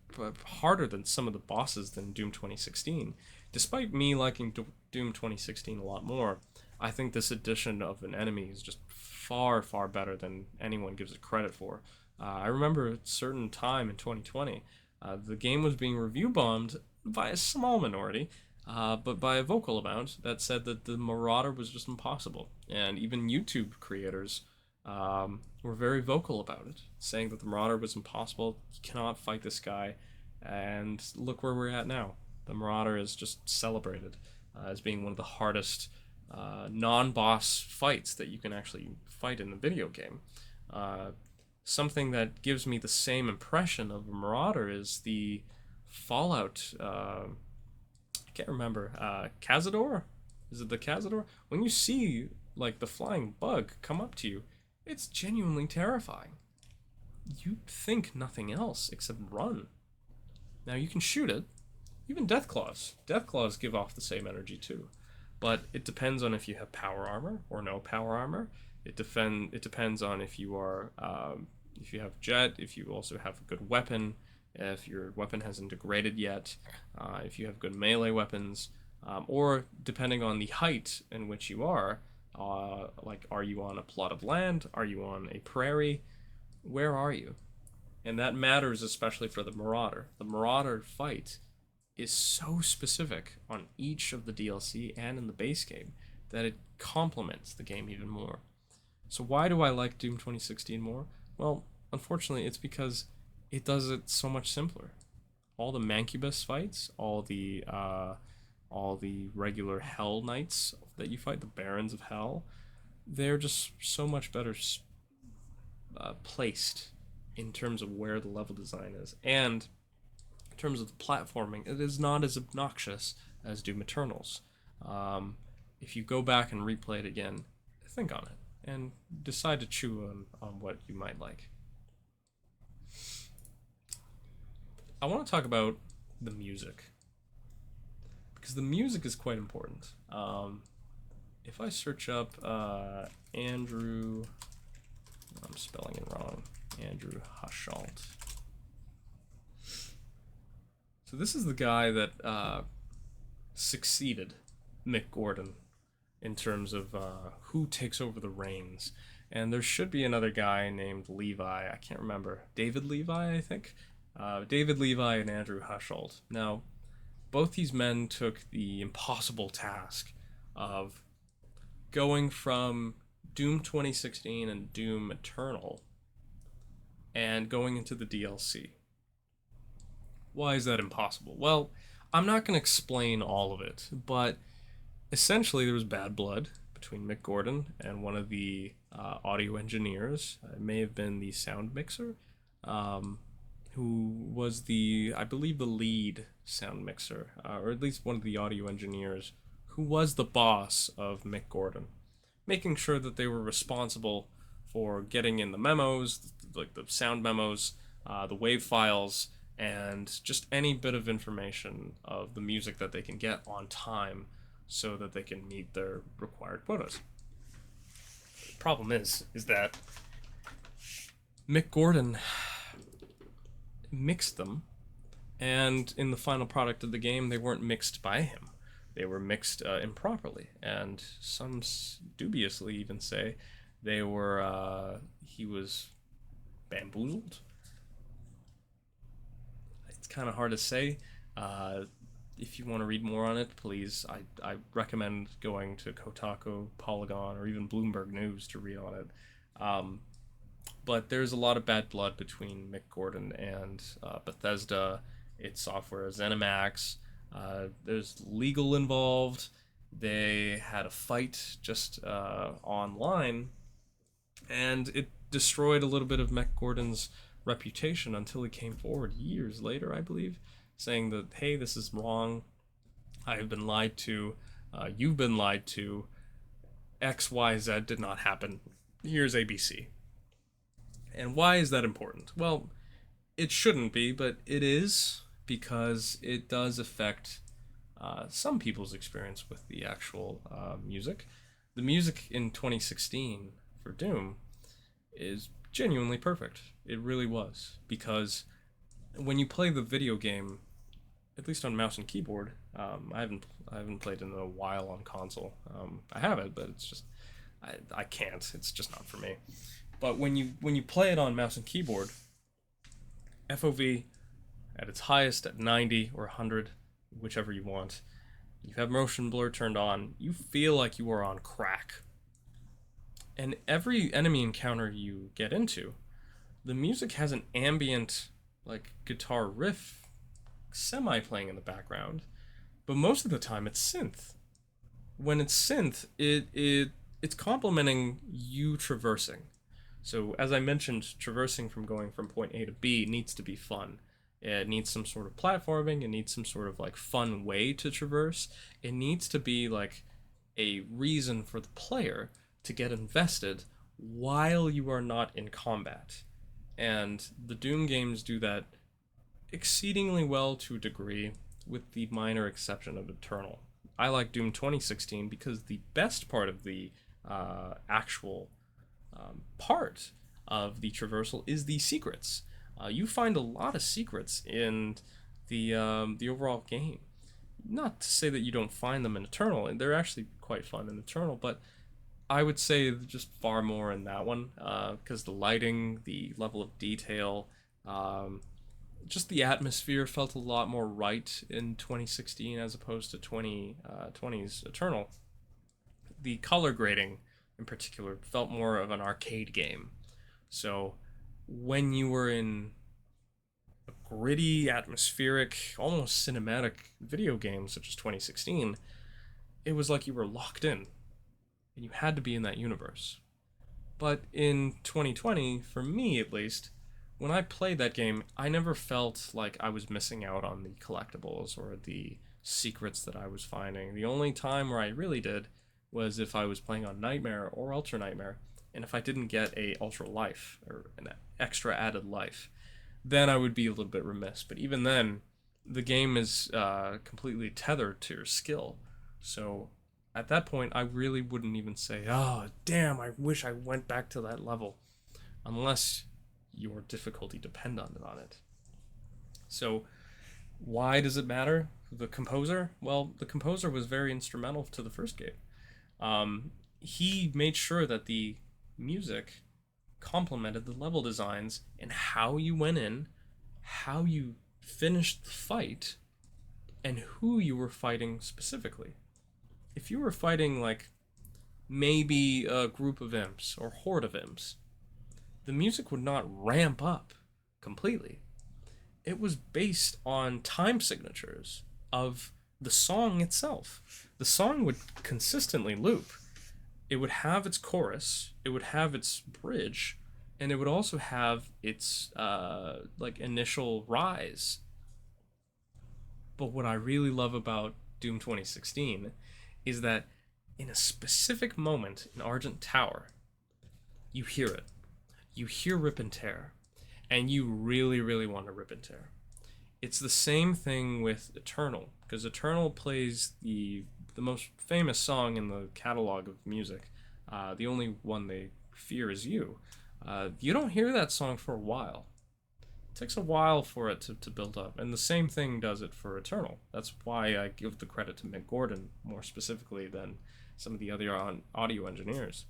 harder than some of the bosses than Doom 2016. Despite me liking Doom 2016 a lot more, I think this edition of an enemy is just far better than anyone gives it credit for. I remember a certain time in 2020, the game was being review bombed by a small minority, but by a vocal amount that said that the Marauder was just impossible. And even YouTube creators were very vocal about it, saying that the Marauder was impossible. You cannot fight this guy. And look where we're at now. The Marauder is just celebrated as being one of the hardest non-boss fights that you can actually fight in a video game. Something that gives me the same impression of a Marauder is the Fallout. I can't remember. Cazador? Is it the Cazador? When you see like the flying bug come up to you, it's genuinely terrifying. You think nothing else except run. Now you can shoot it. Even Deathclaws. Deathclaws give off the same energy too. But it depends on if you have power armor or no power armor. It depends on if you are if you have jet, if you also have a good weapon, if your weapon hasn't degraded yet, if you have good melee weapons, or depending on the height in which you are, like are you on a plot of land? Are you on a prairie? Where are you? And that matters especially for the Marauder. The Marauder fight is so specific on each of the DLC and in the base game that it complements the game even more. So why do I like Doom 2016 more? Well, unfortunately, it's because it does it so much simpler. All the Mancubus fights, all the regular Hell Knights that you fight, the Barons of Hell, they're just so much better placed in terms of where the level design is, and in terms of the platforming, it is not as obnoxious as Doom Eternals. If you go back and replay it again, think on it and decide to chew on what you might like. I want to talk about the music, because the music is quite important. If I search up Andrew, I'm spelling it wrong, Andrew Shoutout. So this is the guy that succeeded Mick Gordon in terms of who takes over the reins. And there should be another guy named Levi. I can't remember. David Levi, I think. David Levi and Andrew Shoutout. Now, both these men took the impossible task of going from Doom 2016 and Doom Eternal and going into the DLC. Why is that impossible? Well, I'm not going to explain all of it, but essentially there was bad blood between Mick Gordon and one of the audio engineers. It may have been the sound mixer, who was I believe, the lead sound mixer, or at least one of the audio engineers, who was the boss of Mick Gordon, making sure that they were responsible for getting in the memos, like the sound memos, the wave files, and just any bit of information of the music that they can get on time so that they can meet their required quotas. The problem is that Mick Gordon mixed them, and in the final product of the game, they weren't mixed by him. They were mixed improperly, and some dubiously even say they were he was bamboozled. It's kind of hard to say. If you want to read more on it, please, I recommend going to Kotaku, Polygon, or even Bloomberg News to read on it. But there's a lot of bad blood between Mick Gordon and Bethesda, its software, ZeniMax. There's legal involved. They had a fight just online, and it destroyed a little bit of Mick Gordon's reputation until he came forward years later, I believe, saying that, hey, this is wrong. I've been lied to. You've been lied to. XYZ did not happen. Here's ABC. And why is that important? Well, it shouldn't be, but it is, because it does affect some people's experience with the actual music. The music in 2016 for Doom is genuinely perfect. It really was, because when you play the video game, at least on mouse and keyboard, I haven't played in a while on console. I have it, but it's just I can't. It's just not for me. But when you play it on mouse and keyboard, FOV at its highest at 90 or 100, whichever you want, you have motion blur turned on, you feel like you are on crack. And every enemy encounter you get into, the music has an ambient, like, guitar riff semi playing in the background, but most of the time it's synth. When it's synth, it's complementing you traversing. So as I mentioned, traversing from going from point A to B needs to be fun. It needs some sort of platforming. It needs some sort of like fun way to traverse. It needs to be like a reason for the player to get invested while you are not in combat. And the Doom games do that exceedingly well to a degree, with the minor exception of Eternal. I like Doom 2016 because the best part of the actual part of the traversal is the secrets. You find a lot of secrets in the overall game. Not to say that you don't find them in Eternal, and they're actually quite fun in Eternal, but I would say just far more in that one, because the lighting, the level of detail, just the atmosphere felt a lot more right in 2016 as opposed to 2020's Eternal. The color grading, in particular, felt more of an arcade game. So when you were in a gritty, atmospheric, almost cinematic video game such as 2016, it was like you were locked in and you had to be in that universe. But in 2020, for me at least, when I played that game, I never felt like I was missing out on the collectibles or the secrets that I was finding. The only time where I really did was if I was playing on Nightmare or Ultra Nightmare, and if I didn't get a Ultra Life or an extra added life, then I would be a little bit remiss. But even then, the game is completely tethered to your skill. So at that point, I really wouldn't even say, "Oh, damn! I wish I went back to that level," unless your difficulty depended on it. So why does it matter? The composer? Well, the composer was very instrumental to the first game. He made sure that the music complemented the level designs and how you went in, how you finished the fight, and who you were fighting specifically. If you were fighting, like, maybe a group of imps or horde of imps, the music would not ramp up completely. It was based on time signatures of the song itself. The song would consistently loop. It would have its chorus, it would have its bridge, and it would also have its like initial rise. But what I really love about Doom 2016 is that in a specific moment in Argent Tower, you hear it. You hear Rip and Tear, and you really, really want to rip and tear. It's the same thing with Eternal, because Eternal plays the most famous song in the catalog of music. The only one they fear is you. You don't hear that song for a while. It takes a while for it to build up, and the same thing does it for Eternal. That's why I give the credit to Mick Gordon more specifically than some of the other audio engineers.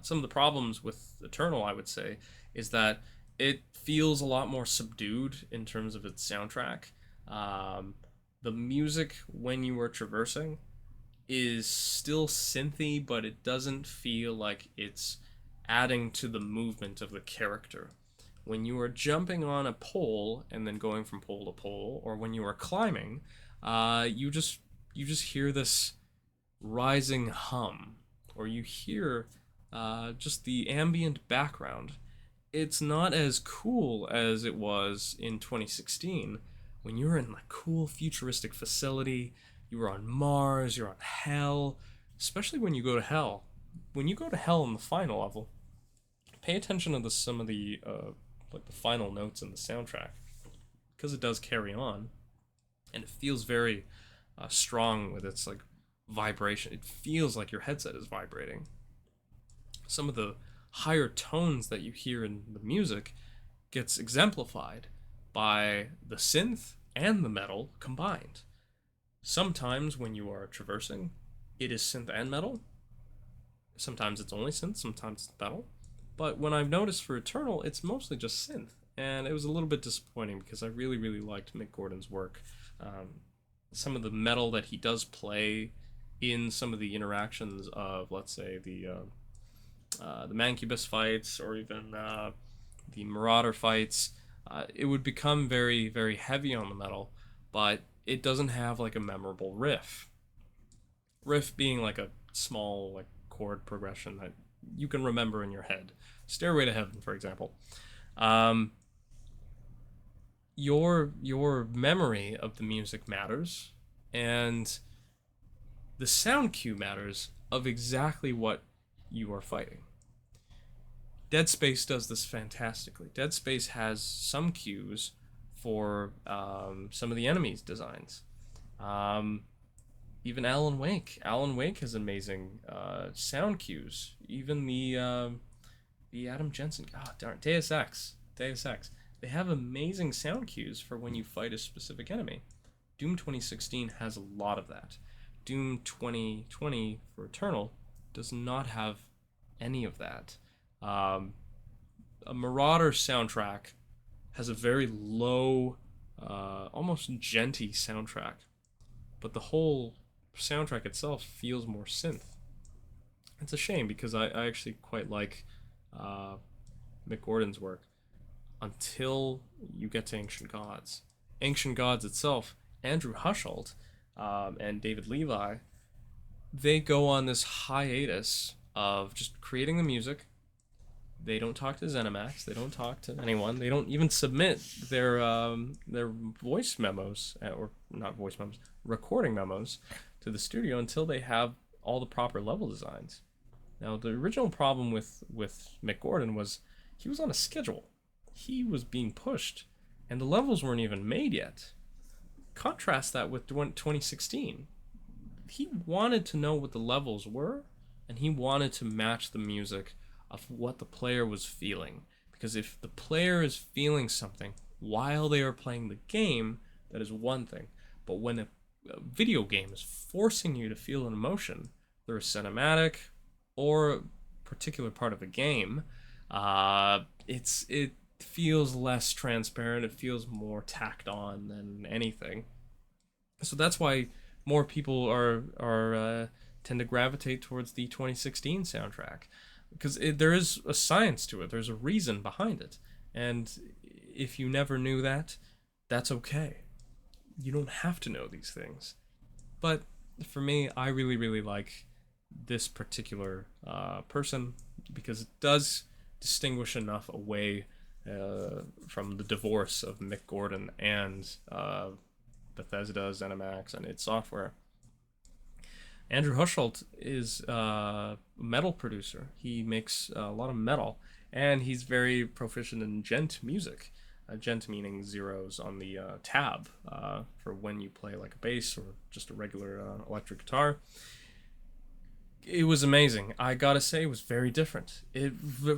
Some of the problems with Eternal, I would say, is that it feels a lot more subdued in terms of its soundtrack. The music, when you are traversing, is still synthy, but it doesn't feel like it's adding to the movement of the character. When you are jumping on a pole and then going from pole to pole, or when you are climbing, you just hear this rising hum, or you hear just the ambient background. It's not as cool as it was in 2016 when you were in a cool futuristic facility. You were on Mars, you're on Hell, especially when you go to Hell. When you go to Hell in the final level, pay attention to some of the like the final notes in the soundtrack, because it does carry on. and it feels very strong with its like vibration. It feels like your headset is vibrating. Some of the higher tones that you hear in the music gets exemplified by the synth and the metal combined. Sometimes when you are traversing, it is synth and metal. Sometimes it's only synth, sometimes it's metal. But when I've noticed for Eternal, it's mostly just synth. And it was a little bit disappointing because I really, really liked Mick Gordon's work. Some of the metal that he does play in some of the interactions of, let's say, the Mancubus fights or even the Marauder fights, it would become very, very heavy on the metal, but it doesn't have like a memorable riff. Riff being like a small like chord progression that you can remember in your head. Stairway to Heaven, for example. Um, your memory of the music matters, and the sound cue matters of exactly what you are fighting. Dead Space does this fantastically. Dead Space has some cues for some of the enemies' designs. Um, Even Alan Wake. Alan Wake has amazing sound cues. Even the Adam Jensen. Ah, oh, darn. Deus Ex. Deus Ex. They have amazing sound cues for when you fight a specific enemy. Doom 2016 has a lot of that. Doom 2020 for Eternal does not have any of that. A Marauder soundtrack has a very low, almost genty soundtrack, but the whole soundtrack itself feels more synth. It's a shame because I actually quite like Mick Gordon's work until you get to Ancient Gods. Ancient Gods itself, Andrew Hushalt and David Levi, they go on this hiatus of just creating the music. They don't talk to ZeniMax. They don't talk to anyone. They don't even submit their voice memos or not voice memos, recording memos to the studio until they have all the proper level designs. Now, the original problem with Mick Gordon was he was on a schedule. He was being pushed, and the levels weren't even made yet. Contrast that with 2016. He wanted to know what the levels were, and he wanted to match the music of what the player was feeling. Because if the player is feeling something while they are playing the game, that is one thing. But when a video game is forcing you to feel an emotion through a cinematic or a particular part of a game, it feels less transparent. It feels more tacked on than anything. So that's why more people are tend to gravitate towards the 2016 soundtrack, because there is a science to it. There's a reason behind it, and if you never knew that, that's okay. You don't have to know these things. But for me, I really, really like this particular person because it does distinguish enough away from the divorce of Mick Gordon and Bethesda, ZeniMax, and its software. Andrew Hushalt is a metal producer. He makes a lot of metal, and he's very proficient in gent music. Gent meaning zeros on the tab for when you play like a bass or just a regular electric guitar. It was amazing. I gotta say, it was very different. It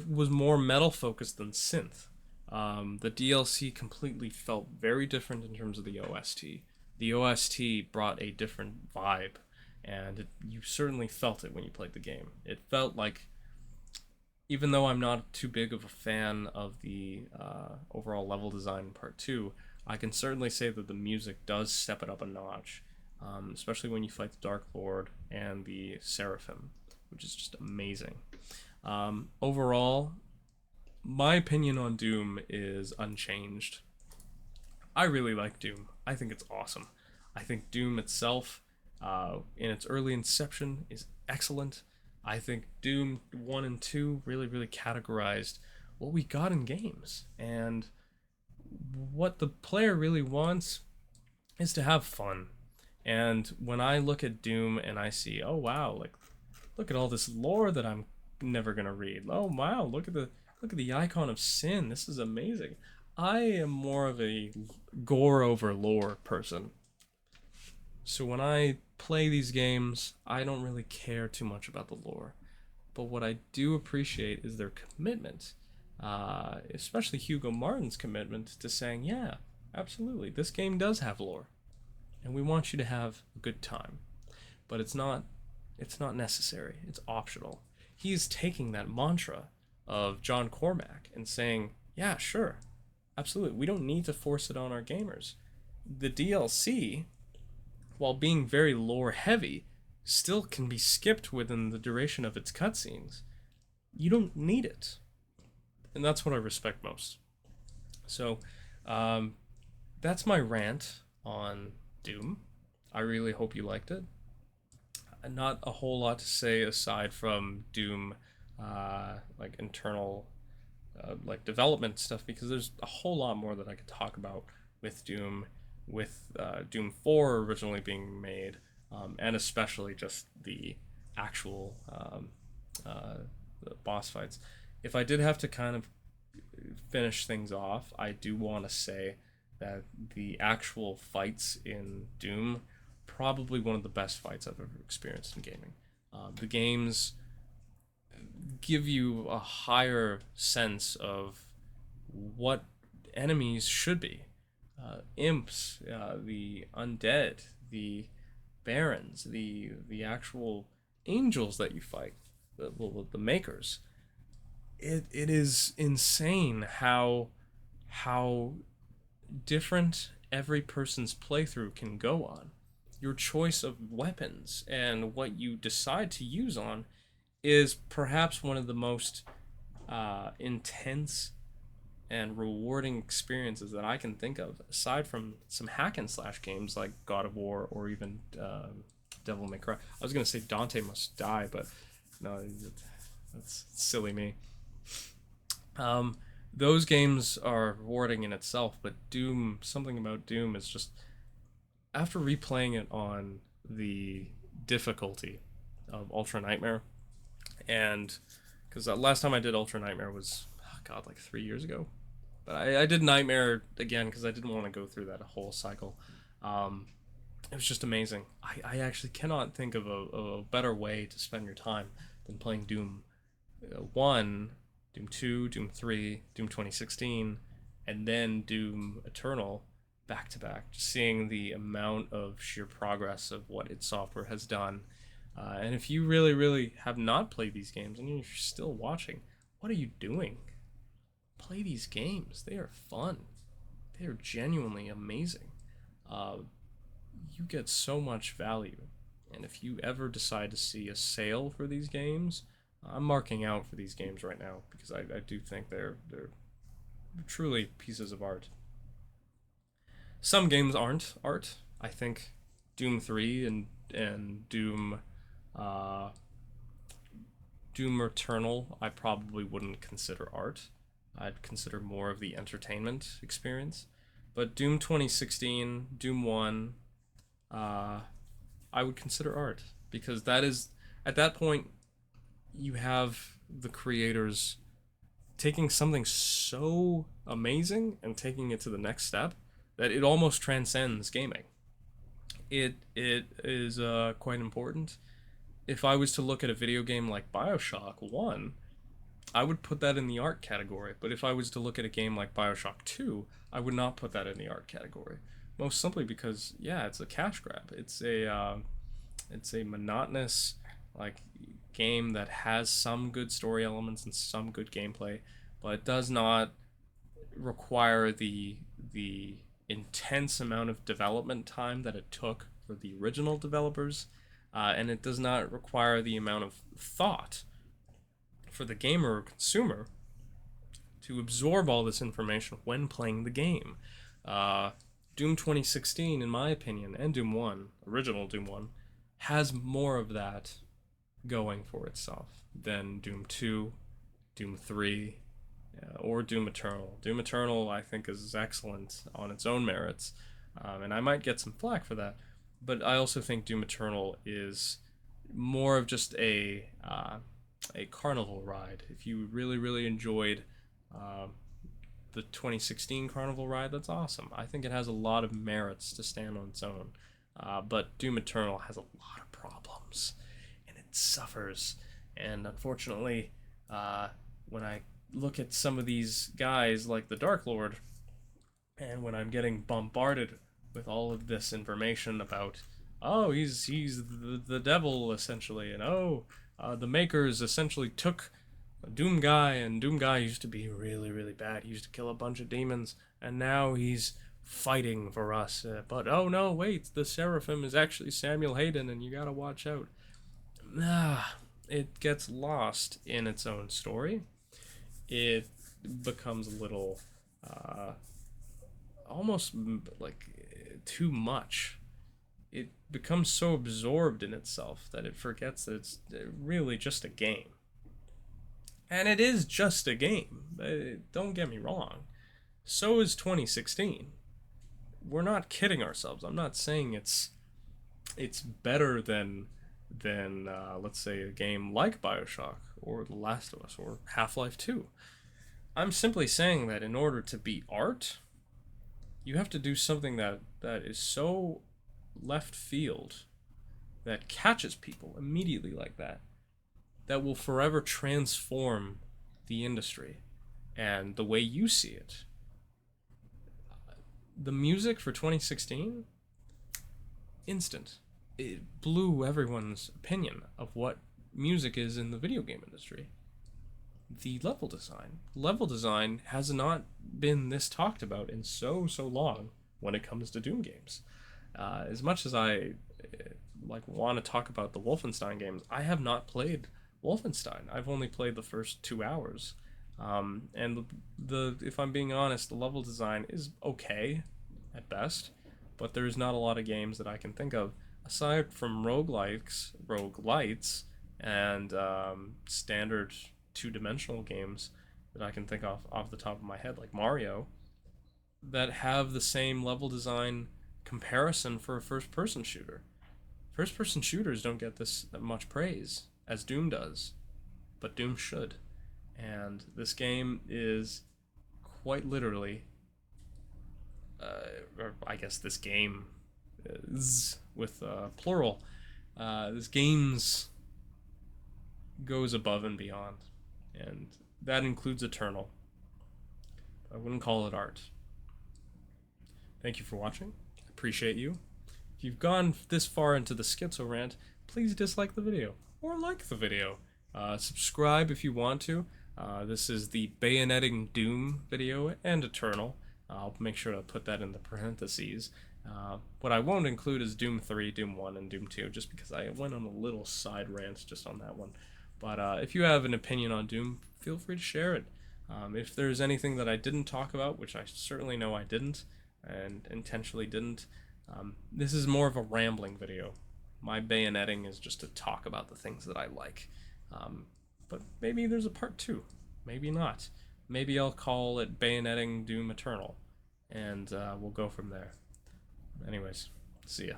was more metal focused than synth. The DLC completely felt very different in terms of the OST. The OST brought a different vibe, and you certainly felt it when you played the game. It felt like, even though I'm not too big of a fan of the overall level design in Part 2, I can certainly say that the music does step it up a notch, especially when you fight the Dark Lord and the Seraphim, which is just amazing. Overall, my opinion on Doom is unchanged. I really like Doom. I think it's awesome. I think Doom itself, in its early inception, is excellent. I think Doom 1 and 2 really, really categorized what we got in games. And what the player really wants is to have fun. And when I look at Doom and I see, oh wow, like look at all this lore that I'm never gonna read. Oh wow, look at the icon of sin. This is amazing. I am more of a gore over lore person. So when I play these games, I don't really care too much about the lore. But what I do appreciate is their commitment, especially Hugo Martin's commitment to saying, yeah, absolutely, this game does have lore, and we want you to have a good time. But it's not necessary. It's optional. He's taking that mantra of John Cormack and saying, yeah, sure, absolutely. We don't need to force it on our gamers. The DLC, while being very lore heavy, still can be skipped within the duration of its cutscenes. You don't need it. And that's what I respect most. So, um, that's my rant on Doom. I really hope you liked it. Not a whole lot to say aside from Doom, like internal, like development stuff, because there's a whole lot more that I could talk about with Doom, with Doom 4 originally being made, and especially just the actual the boss fights. If I did have to kind of finish things off, I do want to say that the actual fights in Doom probably one of the best fights I've ever experienced in gaming. The games give you a higher sense of what enemies should be. Imps, the undead, the barons, the actual angels that you fight, the makers. It is insane how different every person's playthrough can go on. Your choice of weapons and what you decide to use on is perhaps one of the most intense and rewarding experiences that I can think of, aside from some hack and slash games like God of War or even Devil May Cry. I was gonna say Dante Must Die, but no, that's silly me. Um, those games are rewarding in itself, but Doom, something about Doom is just after replaying it on the difficulty of Ultra Nightmare, and because last time I did Ultra Nightmare was, oh God, like 3 years ago, but I did Nightmare again because I didn't want to go through that whole cycle. Um, it was just amazing. I actually cannot think of a better way to spend your time than playing Doom 1, Doom 2, Doom 3, Doom 2016, and then Doom Eternal back to back. Just seeing the amount of sheer progress of what id Software has done. And if you really, really have not played these games and you're still watching, what are you doing? Play these games. They are fun. They are genuinely amazing. Uh, you get so much value. And if you ever decide to see a sale for these games, I'm marking out for these games right now because I do think they're truly pieces of art. Some games aren't art. I think Doom 3 and uh, Doom Eternal I probably wouldn't consider art. I'd consider more of the entertainment experience. But Doom 2016, Doom 1, uh, I would consider art because that is at that point you have the creators taking something so amazing and taking it to the next step that it almost transcends gaming. It is quite important. If I was to look at a video game like Bioshock 1, I would put that in the art category. But if I was to look at a game like Bioshock 2, I would not put that in the art category. Most simply because, yeah, it's a cash grab. It's a monotonous like game that has some good story elements and some good gameplay, but it does not require the intense amount of development time that it took for the original developers, and it does not require the amount of thought for the gamer or consumer to absorb all this information when playing the game. Uh, Doom 2016, in my opinion, and Doom 1, original Doom 1, has more of that going for itself than Doom 2, Doom 3, or Doom Eternal. Doom Eternal, I think, is excellent on its own merits, and I might get some flack for that, but I also think Doom Eternal is more of just a carnival ride. If you really, really enjoyed uh, the 2016 carnival ride, that's awesome. I think it has a lot of merits to stand on its own. but Doom Eternal has a lot of problems, and it suffers. And unfortunately, when I look at some of these guys like the Dark Lord, and when I'm getting bombarded with all of this information about, oh, he's the devil essentially, and oh, the makers essentially took Doom Guy, and Doom Guy used to be really, really bad. He used to kill a bunch of demons, and now he's fighting for us. But oh no, wait, the Seraphim is actually Samuel Hayden, and you gotta watch out. It gets lost in its own story. It becomes a little, almost like too much. It becomes so absorbed in itself that it forgets that it's really just a game. And it is just a game. Don't get me wrong. So is 2016. We're not kidding ourselves. I'm not saying it's better than let's say a game like BioShock or The Last of Us or Half-Life 2. I'm simply saying that in order to be art, you have to do something that is so left field, that catches people immediately like that, that will forever transform the industry and the way you see it. The music for 2016, instant. It blew everyone's opinion of what music is in the video game industry. The level design has not been this talked about in so long when it comes to Doom games. As much as I want to talk about the Wolfenstein games, I have not played Wolfenstein. I've only played the first 2 hours, and if I'm being honest, the level design is okay at best, but there's not a lot of games that I can think of aside from roguelites, and standard two-dimensional games that I can think of off the top of my head, like Mario, that have the same level design comparison for a first-person shooter. First-person shooters don't get this much praise as Doom does, but Doom should. And this game is quite literally, or I guess this game is with plural. This game's goes above and beyond, and that includes Eternal. I wouldn't call it art. Thank you for watching. I appreciate you. If you've gone this far into the schizo rant, please dislike the video or like the video. Subscribe if you want to. This is the Bayoneting Doom video and Eternal. I'll make sure to put that in the parentheses. What I won't include is Doom 3, Doom 1, and Doom 2, just because I went on a little side rant just on that one. But if you have an opinion on Doom, feel free to share it. If there's anything that I didn't talk about, which I certainly know I didn't, and intentionally didn't, this is more of a rambling video. My bayoneting is just to talk about the things that I like. But maybe there's a part 2. Maybe not. Maybe I'll call it Bayoneting Doom Eternal, and we'll go from there. Anyways, see ya.